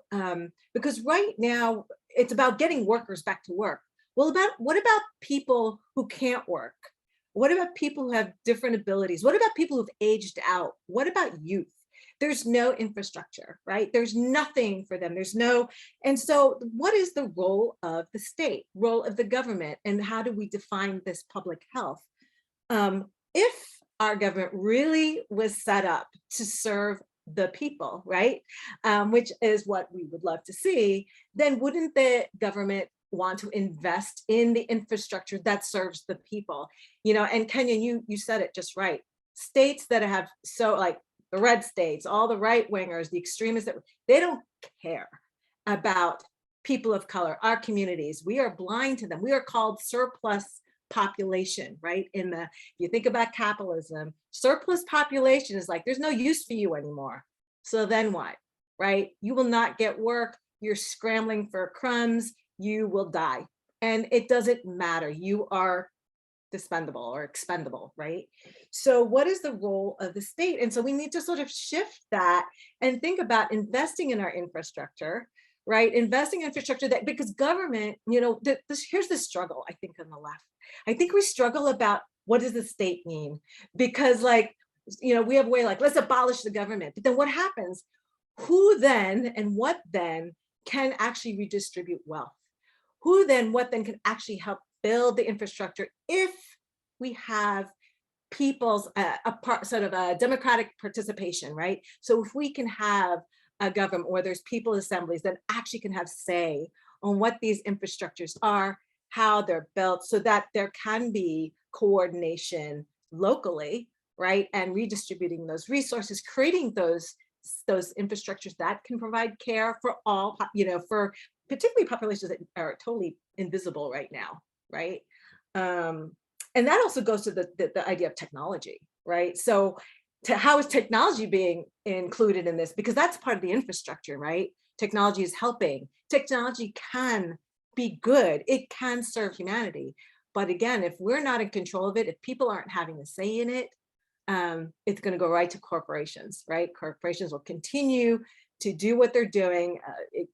because right now it's about getting workers back to work. Well, what about people who can't work? What about people who have different abilities? What about people who've aged out? What about youth? There's no infrastructure, right? There's nothing for them. And so what is the role of the state, role of the government, and how do we define this public health? If our government really was set up to serve the people, right? Which is what we would love to see, then wouldn't the government want to invest in the infrastructure that serves the people? And Kenyon, you said it just right. States that have the red states, all the right wingers, the extremists, they don't care about people of color, our communities. We are blind to them. We are called surplus population, right? If you think about capitalism, surplus population is like, there's no use for you anymore. So then what, right? You will not get work. you're scrambling for crumbs, you will die. And it doesn't matter. You are dispendable or expendable, right? So what is the role of the state? And so we need to sort of shift that and think about investing in our infrastructure, right? Investing in infrastructure that, because government, here's the struggle, I think, on the left. I think we struggle about what does the state mean? Because we have a way let's abolish the government. But then what happens? Who then and what then can actually redistribute wealth? Who then, what then can actually help build the infrastructure if we have people's sort of a democratic participation, right? So if we can have a government where there's people assemblies that actually can have say on what these infrastructures are, how they're built, so that there can be coordination locally, right? And redistributing those resources, creating those infrastructures that can provide care for all, for particularly populations that are totally invisible right now, right? And that also goes to the idea of technology, right? So how is technology being included in this? Because that's part of the infrastructure, right? Technology is helping. Technology can be good. It can serve humanity. But again, if we're not in control of it, if people aren't having a say in it, it's going to go right to corporations, right? Corporations will continue to do what they're doing,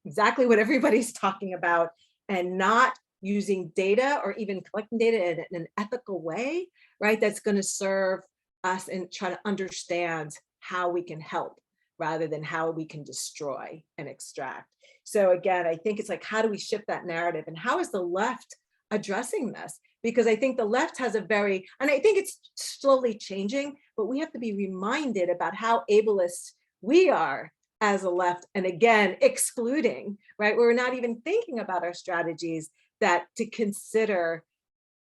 exactly what everybody's talking about, and not using data or even collecting data in an ethical way, right? That's going to serve us and try to understand how we can help rather than how we can destroy and extract. So again, I think it's how do we shift that narrative, and how is the left addressing this? Because I think the left has and I think it's slowly changing, but we have to be reminded about how ableist we are as a left, and again, excluding, right? We're not even thinking about our strategies that to consider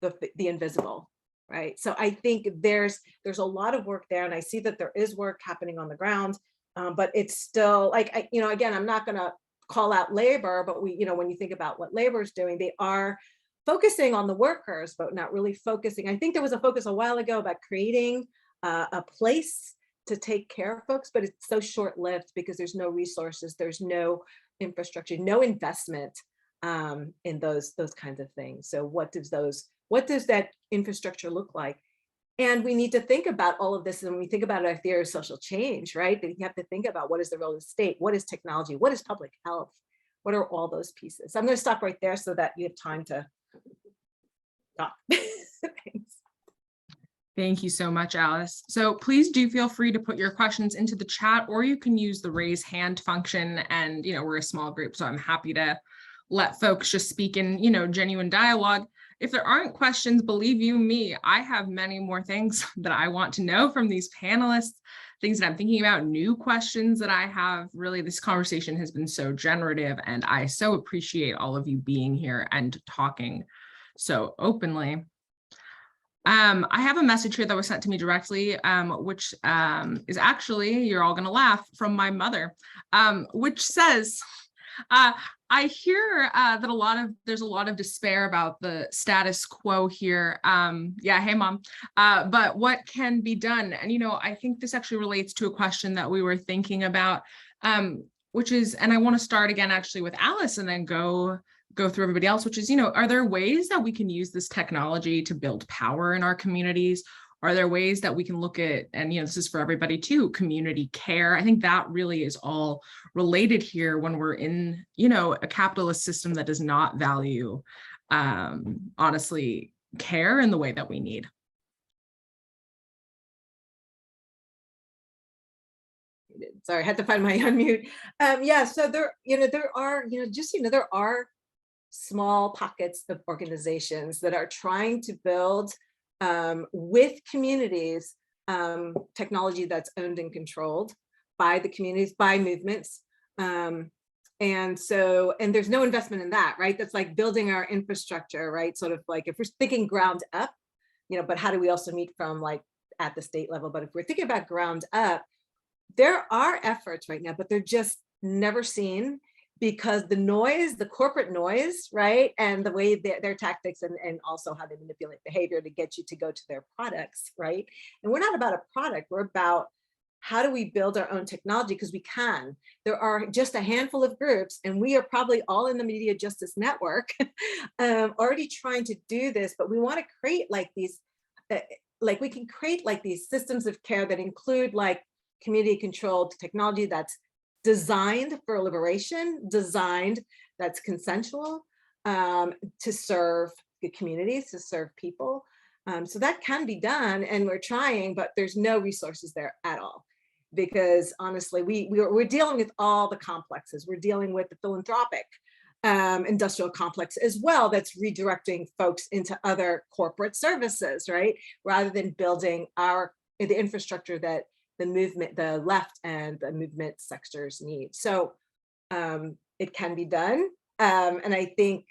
the invisible, right? So I think there's a lot of work there, and I see that there is work happening on the ground, but it's still again, I'm not going to call out labor, but when you think about what labor is doing, they are focusing on the workers, but not really focusing. I think there was a focus a while ago about creating a place to take care of folks, but it's so short-lived because there's no resources, there's no infrastructure, no investment in those kinds of things. So what does that infrastructure look like? And we need to think about all of this. And when we think about our theory of social change, right? That you have to think about what is the role of the state, what is technology, what is public health, what are all those pieces? I'm going to stop right there so that you have time to talk. Thanks. Thank you so much, Alice. So please do feel free to put your questions into the chat, or you can use the raise hand function. And, we're a small group, so I'm happy to let folks just speak in, genuine dialogue. If there aren't questions, believe you me, I have many more things that I want to know from these panelists, things that I'm thinking about, new questions that I have. Really, this conversation has been so generative, and I so appreciate all of you being here and talking so openly. I have a message here that was sent to me directly, which is actually, you're all going to laugh, from my mother, which says, I hear that there's a lot of despair about the status quo here. Yeah, hey mom. But what can be done? And I think this actually relates to a question that we were thinking about, which is, and I want to start again actually with Alice and then go through everybody else, which is, are there ways that we can use this technology to build power in our communities? Are there ways that we can look at, and this is for everybody too, community care? I think that really is all related here when we're in, a capitalist system that does not value, honestly, care in the way that we need. Sorry, I had to find my unmute. Yeah, so there are small pockets of organizations that are trying to build with communities technology that's owned and controlled by the communities, by movements. And there's no investment in that, right? That's like building our infrastructure, right? Sort of like if we're thinking ground up, but how do we also meet from at the state level? But if we're thinking about ground up, there are efforts right now, but they're just never seen, because the corporate noise, right? And the way their tactics and also how they manipulate behavior to get you to go to their products, right? And we're not about a product, we're about how do we build our own technology? Because we can. There are just a handful of groups, and we are probably all in the Media Justice Network already trying to do this, but we want to create like these, like we can create like these systems of care that include like community controlled technology that's designed for liberation, designed that's consensual, to serve the communities, to serve people. So that can be done, and we're trying, but there's no resources there at all. Because honestly, we're dealing with all the complexes. We're dealing with the philanthropic industrial complex as well, that's redirecting folks into other corporate services, right? Rather than building the infrastructure that the movement, the left and the movement sectors need. So it can be done. And I think,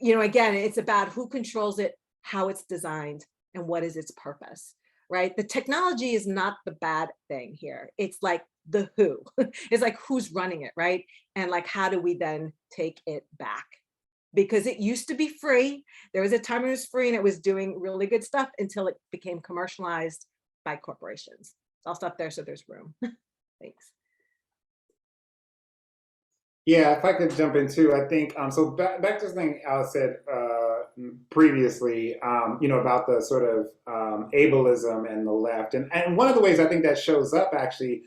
again, it's about who controls it, how it's designed, and what is its purpose, right? The technology is not the bad thing here. It's like the who. It's like who's running it, right? And like, how do we then take it back? Because it used to be free. There was a time it was free and it was doing really good stuff until it became commercialized by corporations. So I'll stop there so there's room. Thanks. Yeah, if I could jump in too, I think so. Back to the thing Alice said previously, about the sort of ableism and the left, and one of the ways I think that shows up actually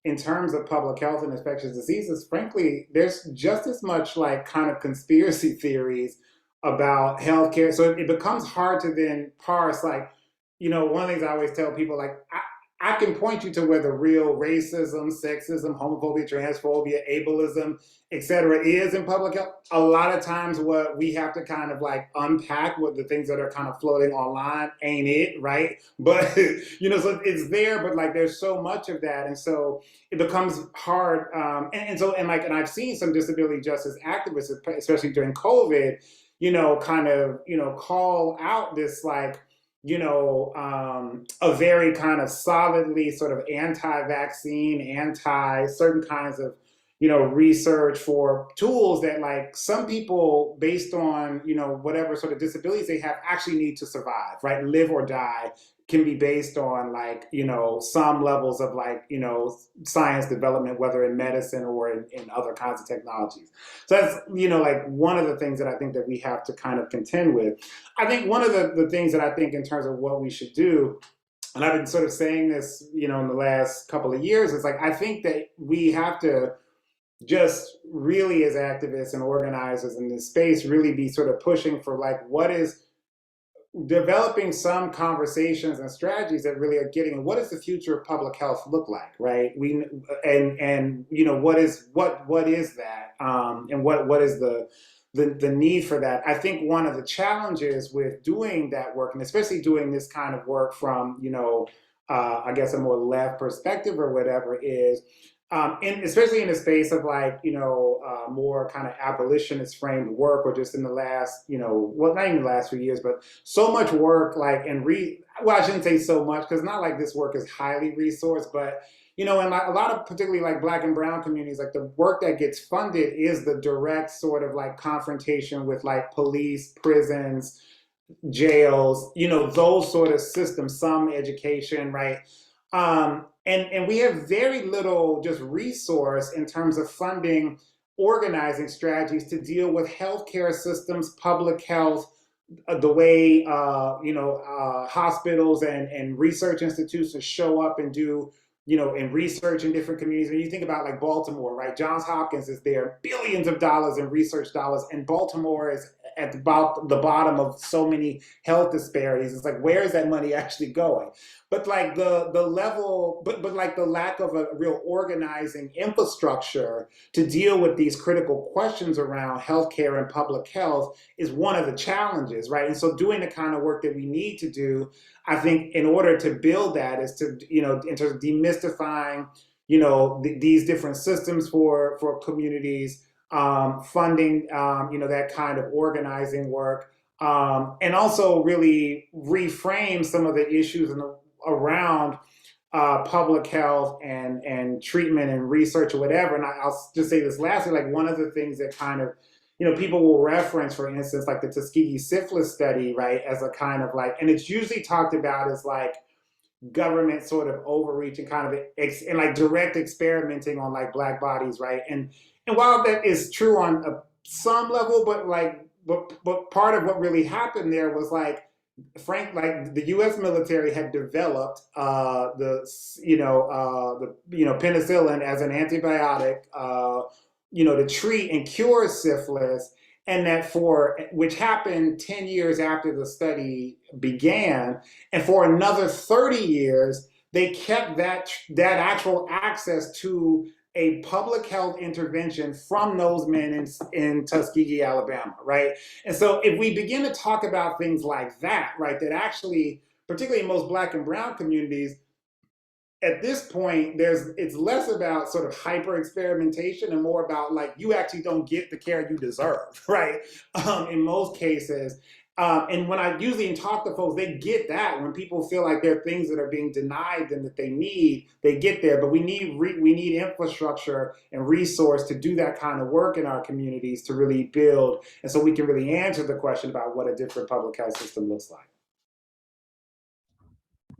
in terms of public health and infectious diseases, frankly, there's just as much like kind of conspiracy theories about healthcare. So it becomes hard to then parse like, one of the things I always tell people, like, I can point you to where the real racism, sexism, homophobia, transphobia, ableism, et cetera, is in public health. A lot of times what we have to kind of like unpack what the things that are kind of floating online ain't it, right? But, so it's there, but like there's so much of that. And so it becomes hard. And I've seen some disability justice activists, especially during COVID, kind of, call out this like, a very kind of solidly sort of anti-vaccine, certain kinds of, research for tools that like some people based on, whatever sort of disabilities they have actually need to survive, right? Live or die can be based on like, some levels of like, science development, whether in medicine or in other kinds of technologies. So that's, like one of the things that I think that we have to kind of contend with. I think one of the things that I think in terms of what we should do, and I've been sort of saying this, in the last couple of years, is like, I think that we have to just really as activists and organizers in this space really be sort of pushing for like, what is developing some conversations and strategies that really are getting what does the future of public health look like, right? What is that, and what is the need for that. I think one of the challenges with doing that work, and especially doing this kind of work from I guess a more left perspective or whatever, is and especially in the space of like, more kind of abolitionist framed work, or just in the last, well, not even the last few years, but so much work like, I shouldn't say so much, because not like this work is highly resourced, but, in like a lot of particularly like Black and brown communities, like the work that gets funded is the direct sort of like confrontation with like police, prisons, jails, those sort of systems, some education, right? And we have very little just resource in terms of funding organizing strategies to deal with healthcare systems, public health, the way hospitals and research institutions show up and do in research in different communities. When you think about like Baltimore, right? Johns Hopkins is there, billions of dollars in research dollars, and Baltimore is at about the bottom of so many health disparities. It's like, where is that money actually going? But like the level, but like the lack of a real organizing infrastructure to deal with these critical questions around healthcare and public health is one of the challenges, right? And so doing the kind of work that we need to do, I think, in order to build that, is to, in terms of demystifying, these different systems for communities, funding, that kind of organizing work, and also really reframe some of the issues around public health and treatment and research or whatever. And I'll just say this lastly, like one of the things that kind of, people will reference, for instance, like the Tuskegee syphilis study, right, as a kind of like, and it's usually talked about as like, government sort of overreach and kind of and like direct experimenting on like Black bodies, right? And while that is true on some level, but part of what really happened there was like like the U.S. military had developed the penicillin as an antibiotic, to treat and cure syphilis, and that which happened 10 years after the study began, and for another 30 years they kept that actual access to a public health intervention from those men in Tuskegee, Alabama, right? And so if we begin to talk about things like that, right, that actually, particularly in most Black and Brown communities, at this point, it's less about sort of hyper experimentation and more about like you actually don't get the care you deserve, right? In most cases. And when I usually talk to folks, they get that. When people feel like there are things that are being denied them that they need, they get there. But we need infrastructure and resource to do that kind of work in our communities to really build, and so we can really answer the question about what a different public health system looks like.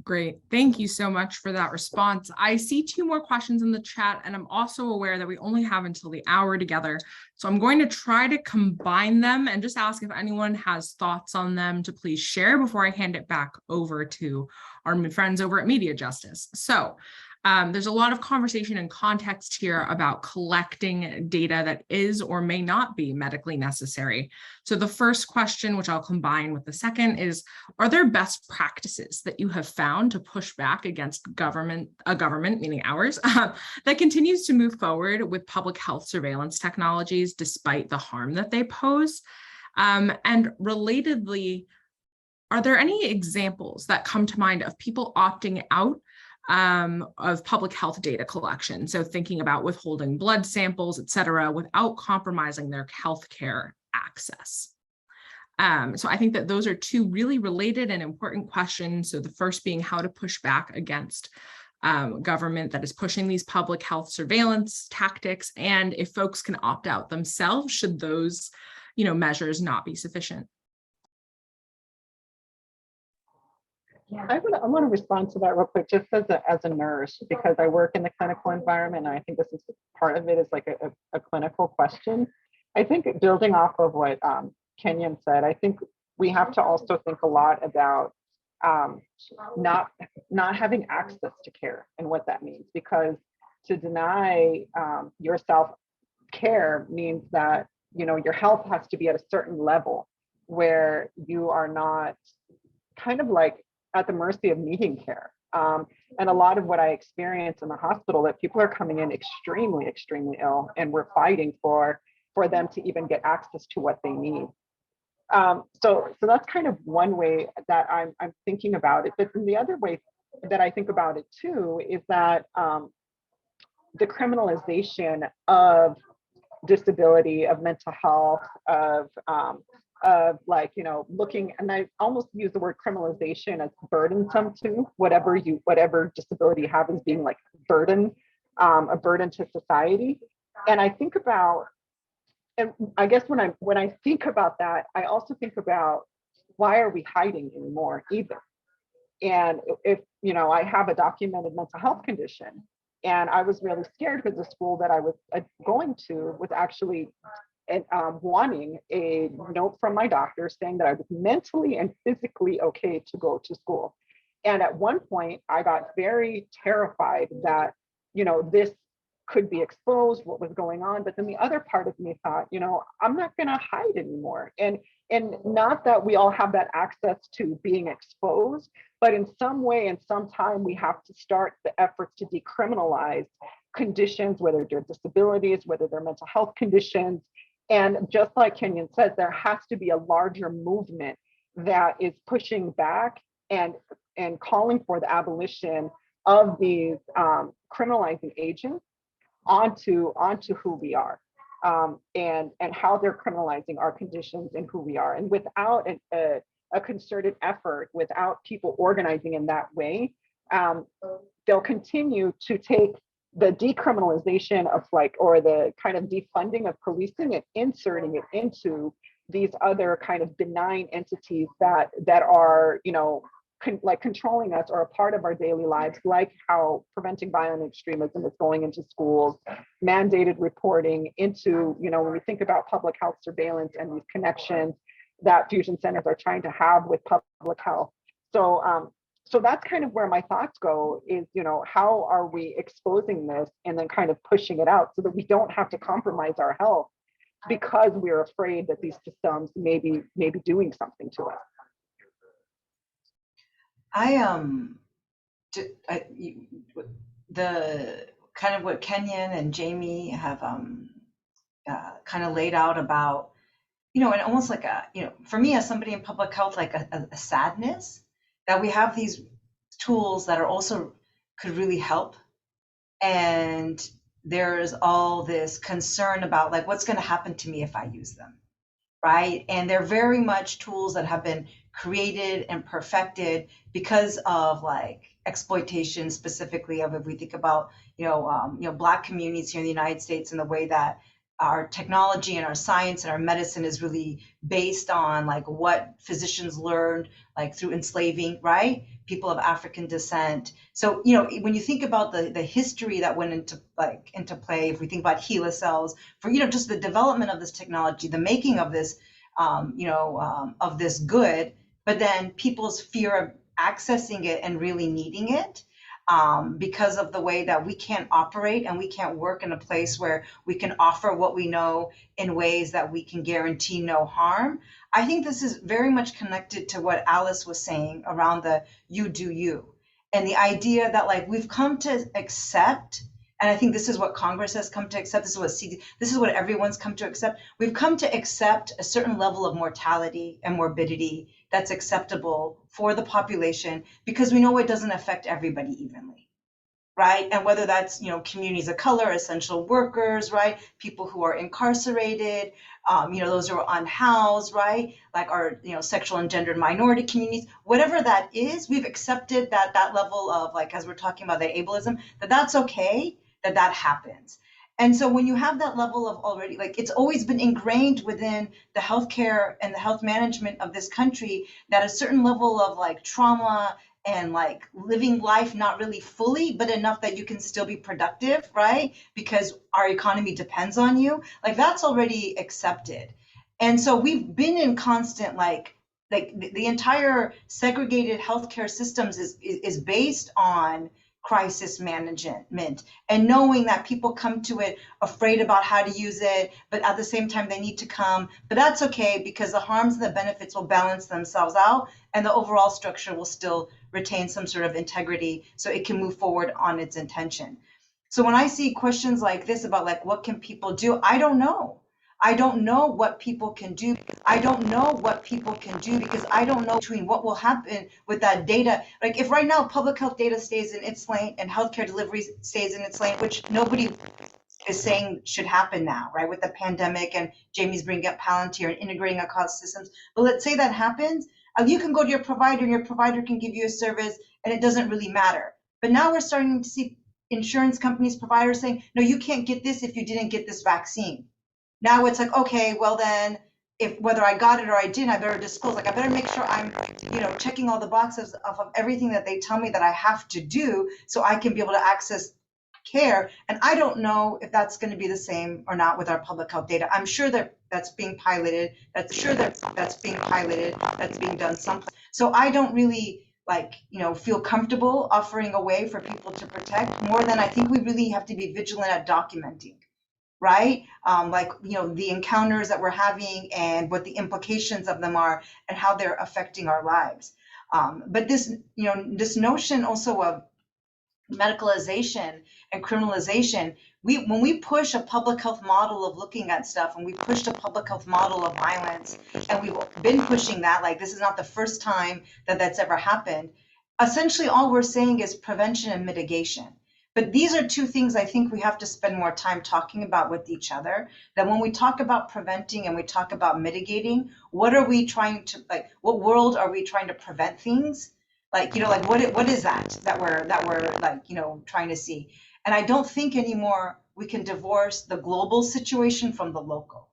Great. Thank you so much for that response. I see 2 more questions in the chat, and I'm also aware that we only have until the hour together. So I'm going to try to combine them and just ask if anyone has thoughts on them to please share before I hand it back over to our friends over at MediaJustice. So there's a lot of conversation and context here about collecting data that is or may not be medically necessary. So the first question, which I'll combine with the second, is, are there best practices that you have found to push back against a government, meaning ours, that continues to move forward with public health surveillance technologies despite the harm that they pose? And relatedly, are there any examples that come to mind of people opting out of public health data collection? So thinking about withholding blood samples, et cetera, without compromising their healthcare access. So I think that those are 2 really related and important questions. So the first being how to push back against government that is pushing these public health surveillance tactics, and if folks can opt out themselves, should those, measures not be sufficient? I want to respond to that real quick, just as a nurse, because I work in the clinical environment, and I think this is part of it is like a clinical question. I think building off of what Kenyon said, I think we have to also think a lot about not having access to care and what that means, because to deny yourself care means that your health has to be at a certain level where you are not kind of like at the mercy of needing care. And a lot of what I experience in the hospital, that people are coming in extremely, extremely ill, and we're fighting for them to even get access to what they need. So that's kind of one way that I'm thinking about it. But then the other way that I think about it too is that the criminalization of disability, of mental health, of like, looking, and I almost use the word criminalization as burdensome too, whatever disability you have as being like burden, a burden to society. And I think about, and I guess when I think about that, I also think about, why are we hiding anymore either? And if, I have a documented mental health condition, and I was really scared because the school that I was going to was actually wanting a note from my doctor saying that I was mentally and physically okay to go to school. And at one point, I got very terrified that, this could be exposed, what was going on. But then the other part of me thought, I'm not going to hide anymore. And not that we all have that access to being exposed, but in some way and some time, we have to start the efforts to decriminalize conditions, whether they're disabilities, whether they're mental health conditions. And just like Kenyon says, there has to be a larger movement that is pushing back and calling for the abolition of these criminalizing agents onto who we are, and how they're criminalizing our conditions and who we are. And without a concerted effort, without people organizing in that way, they'll continue to take the decriminalization of or the kind of defunding of policing and inserting it into these other kind of benign entities that are, controlling us or a part of our daily lives, like how preventing violent extremism is going into schools, mandated reporting into, when we think about public health surveillance and these connections that fusion centers are trying to have with public health. So that's kind of where my thoughts go is, how are we exposing this and then kind of pushing it out so that we don't have to compromise our health because we're afraid that these systems may be doing something to us. The kind of what Kenyon and Jamie have kind of laid out about, and almost like for me as somebody in public health, like a sadness that we have these tools that are also could really help. And there's all this concern about like, what's going to happen to me if I use them, right? And they're very much tools that have been created and perfected because of like exploitation, specifically of, if we think about, Black communities here in the United States and the way that our technology and our science and our medicine is really based on like what physicians learned like through enslaving, right? People of African descent. So, when you think about the history that went into play, if we think about HeLa cells, for, just the development of this technology, the making of this, of this good, but then people's fear of accessing it and really needing it, because of the way that we can't operate and we can't work in a place where we can offer what we know in ways that we can guarantee no harm. I think this is very much connected to what Alice was saying around the you do you, and the idea that like we've come to accept, and I think this is what Congress has come to accept, this is what everyone's come to accept. We've come to accept a certain level of mortality and morbidity that's acceptable for the population because we know it doesn't affect everybody evenly, right? And whether that's, communities of color, essential workers, right? People who are incarcerated, those who are unhoused, right? Like our, sexual and gendered minority communities, whatever that is, we've accepted that level of like, as we're talking about the ableism, that's okay, that happens. And so when you have that level of already, like it's always been ingrained within the healthcare and the health management of this country that a certain level of like trauma and like living life not really fully, but enough that you can still be productive, right? Because our economy depends on you. Like that's already accepted. And so we've been in constant like the entire segregated healthcare systems is based on crisis management and knowing that people come to it afraid about how to use it, but at the same time they need to come, but that's okay because the harms and the benefits will balance themselves out and the overall structure will still retain some sort of integrity so it can move forward on its intention. So when I see questions like this about like what can people do, I don't know what people can do. I don't know because I don't know between what will happen with that data. Like if right now public health data stays in its lane and healthcare delivery stays in its lane, which nobody is saying should happen now, right? With the pandemic and Jamie's bringing up Palantir and integrating across systems. But let's say that happens, you can go to your provider and your provider can give you a service and it doesn't really matter. But now we're starting to see insurance companies, providers saying, no, you can't get this if you didn't get this vaccine. Now it's like, okay, well then, if whether I got it or I didn't, I better disclose. Like I better make sure I'm, checking all the boxes of everything that they tell me that I have to do so I can be able to access care. And I don't know if that's going to be the same or not with our public health data. I'm sure that that's being piloted. That's being done someplace. So I don't really feel comfortable offering a way for people to protect more than I think we really have to be vigilant at documenting. Right? The encounters that we're having and what the implications of them are and how they're affecting our lives. But this notion also of medicalization and criminalization, when we push a public health model of looking at stuff and we pushed a public health model of violence and we've been pushing that, like this is not the first time that that's ever happened. Essentially, all we're saying is prevention and mitigation. But these are two things I think we have to spend more time talking about with each other, that when we talk about preventing and we talk about mitigating, what are we trying to, what world are we trying to prevent things? What is that we're trying to see? And I don't think anymore we can divorce the global situation from the local.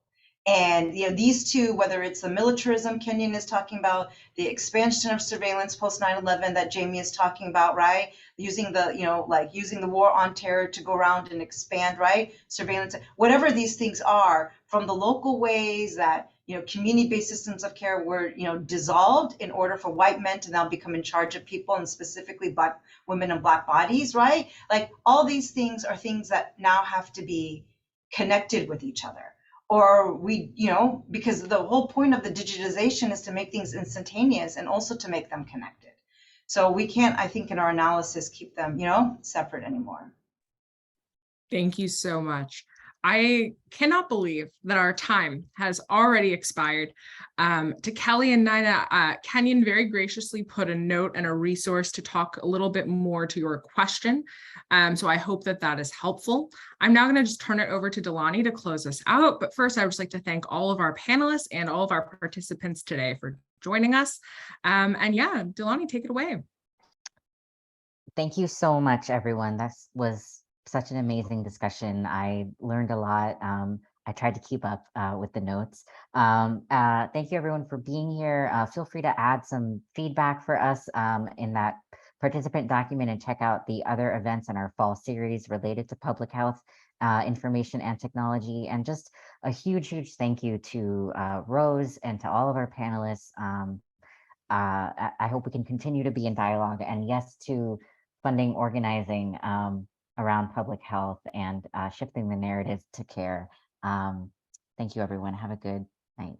And these two, whether it's the militarism Kenyon is talking about, the expansion of surveillance post 9/11 that Jamie is talking about, right? Using the, using the war on terror to go around and expand, right? Surveillance, whatever these things are, from the local ways that, community-based systems of care were, dissolved in order for white men to now become in charge of people, and specifically Black women and Black bodies, right? Like all these things are things that now have to be connected with each other. Or we, because the whole point of the digitization is to make things instantaneous and also to make them connected. So we can't, I think, in our analysis, keep them, separate anymore. Thank you so much. I cannot believe that our time has already expired. To Kelly and Nina, Kenyon very graciously put a note and a resource to talk a little bit more to your question. So I hope that that is helpful. I'm now going to just turn it over to Delani to close us out. But first, I would just like to thank all of our panelists and all of our participants today for joining us. And yeah, Delani, take it away. Thank you so much, everyone. That was such an amazing discussion. I learned a lot. I tried to keep up with the notes. Thank you, everyone, for being here. Feel free to add some feedback for us in that participant document, and check out the other events in our fall series related to public health, information, and technology. And just a huge, huge thank you to Rose and to all of our panelists. I hope we can continue to be in dialogue, and yes, to funding organizing around public health and shifting the narrative to care. Thank you, everyone. Have a good night.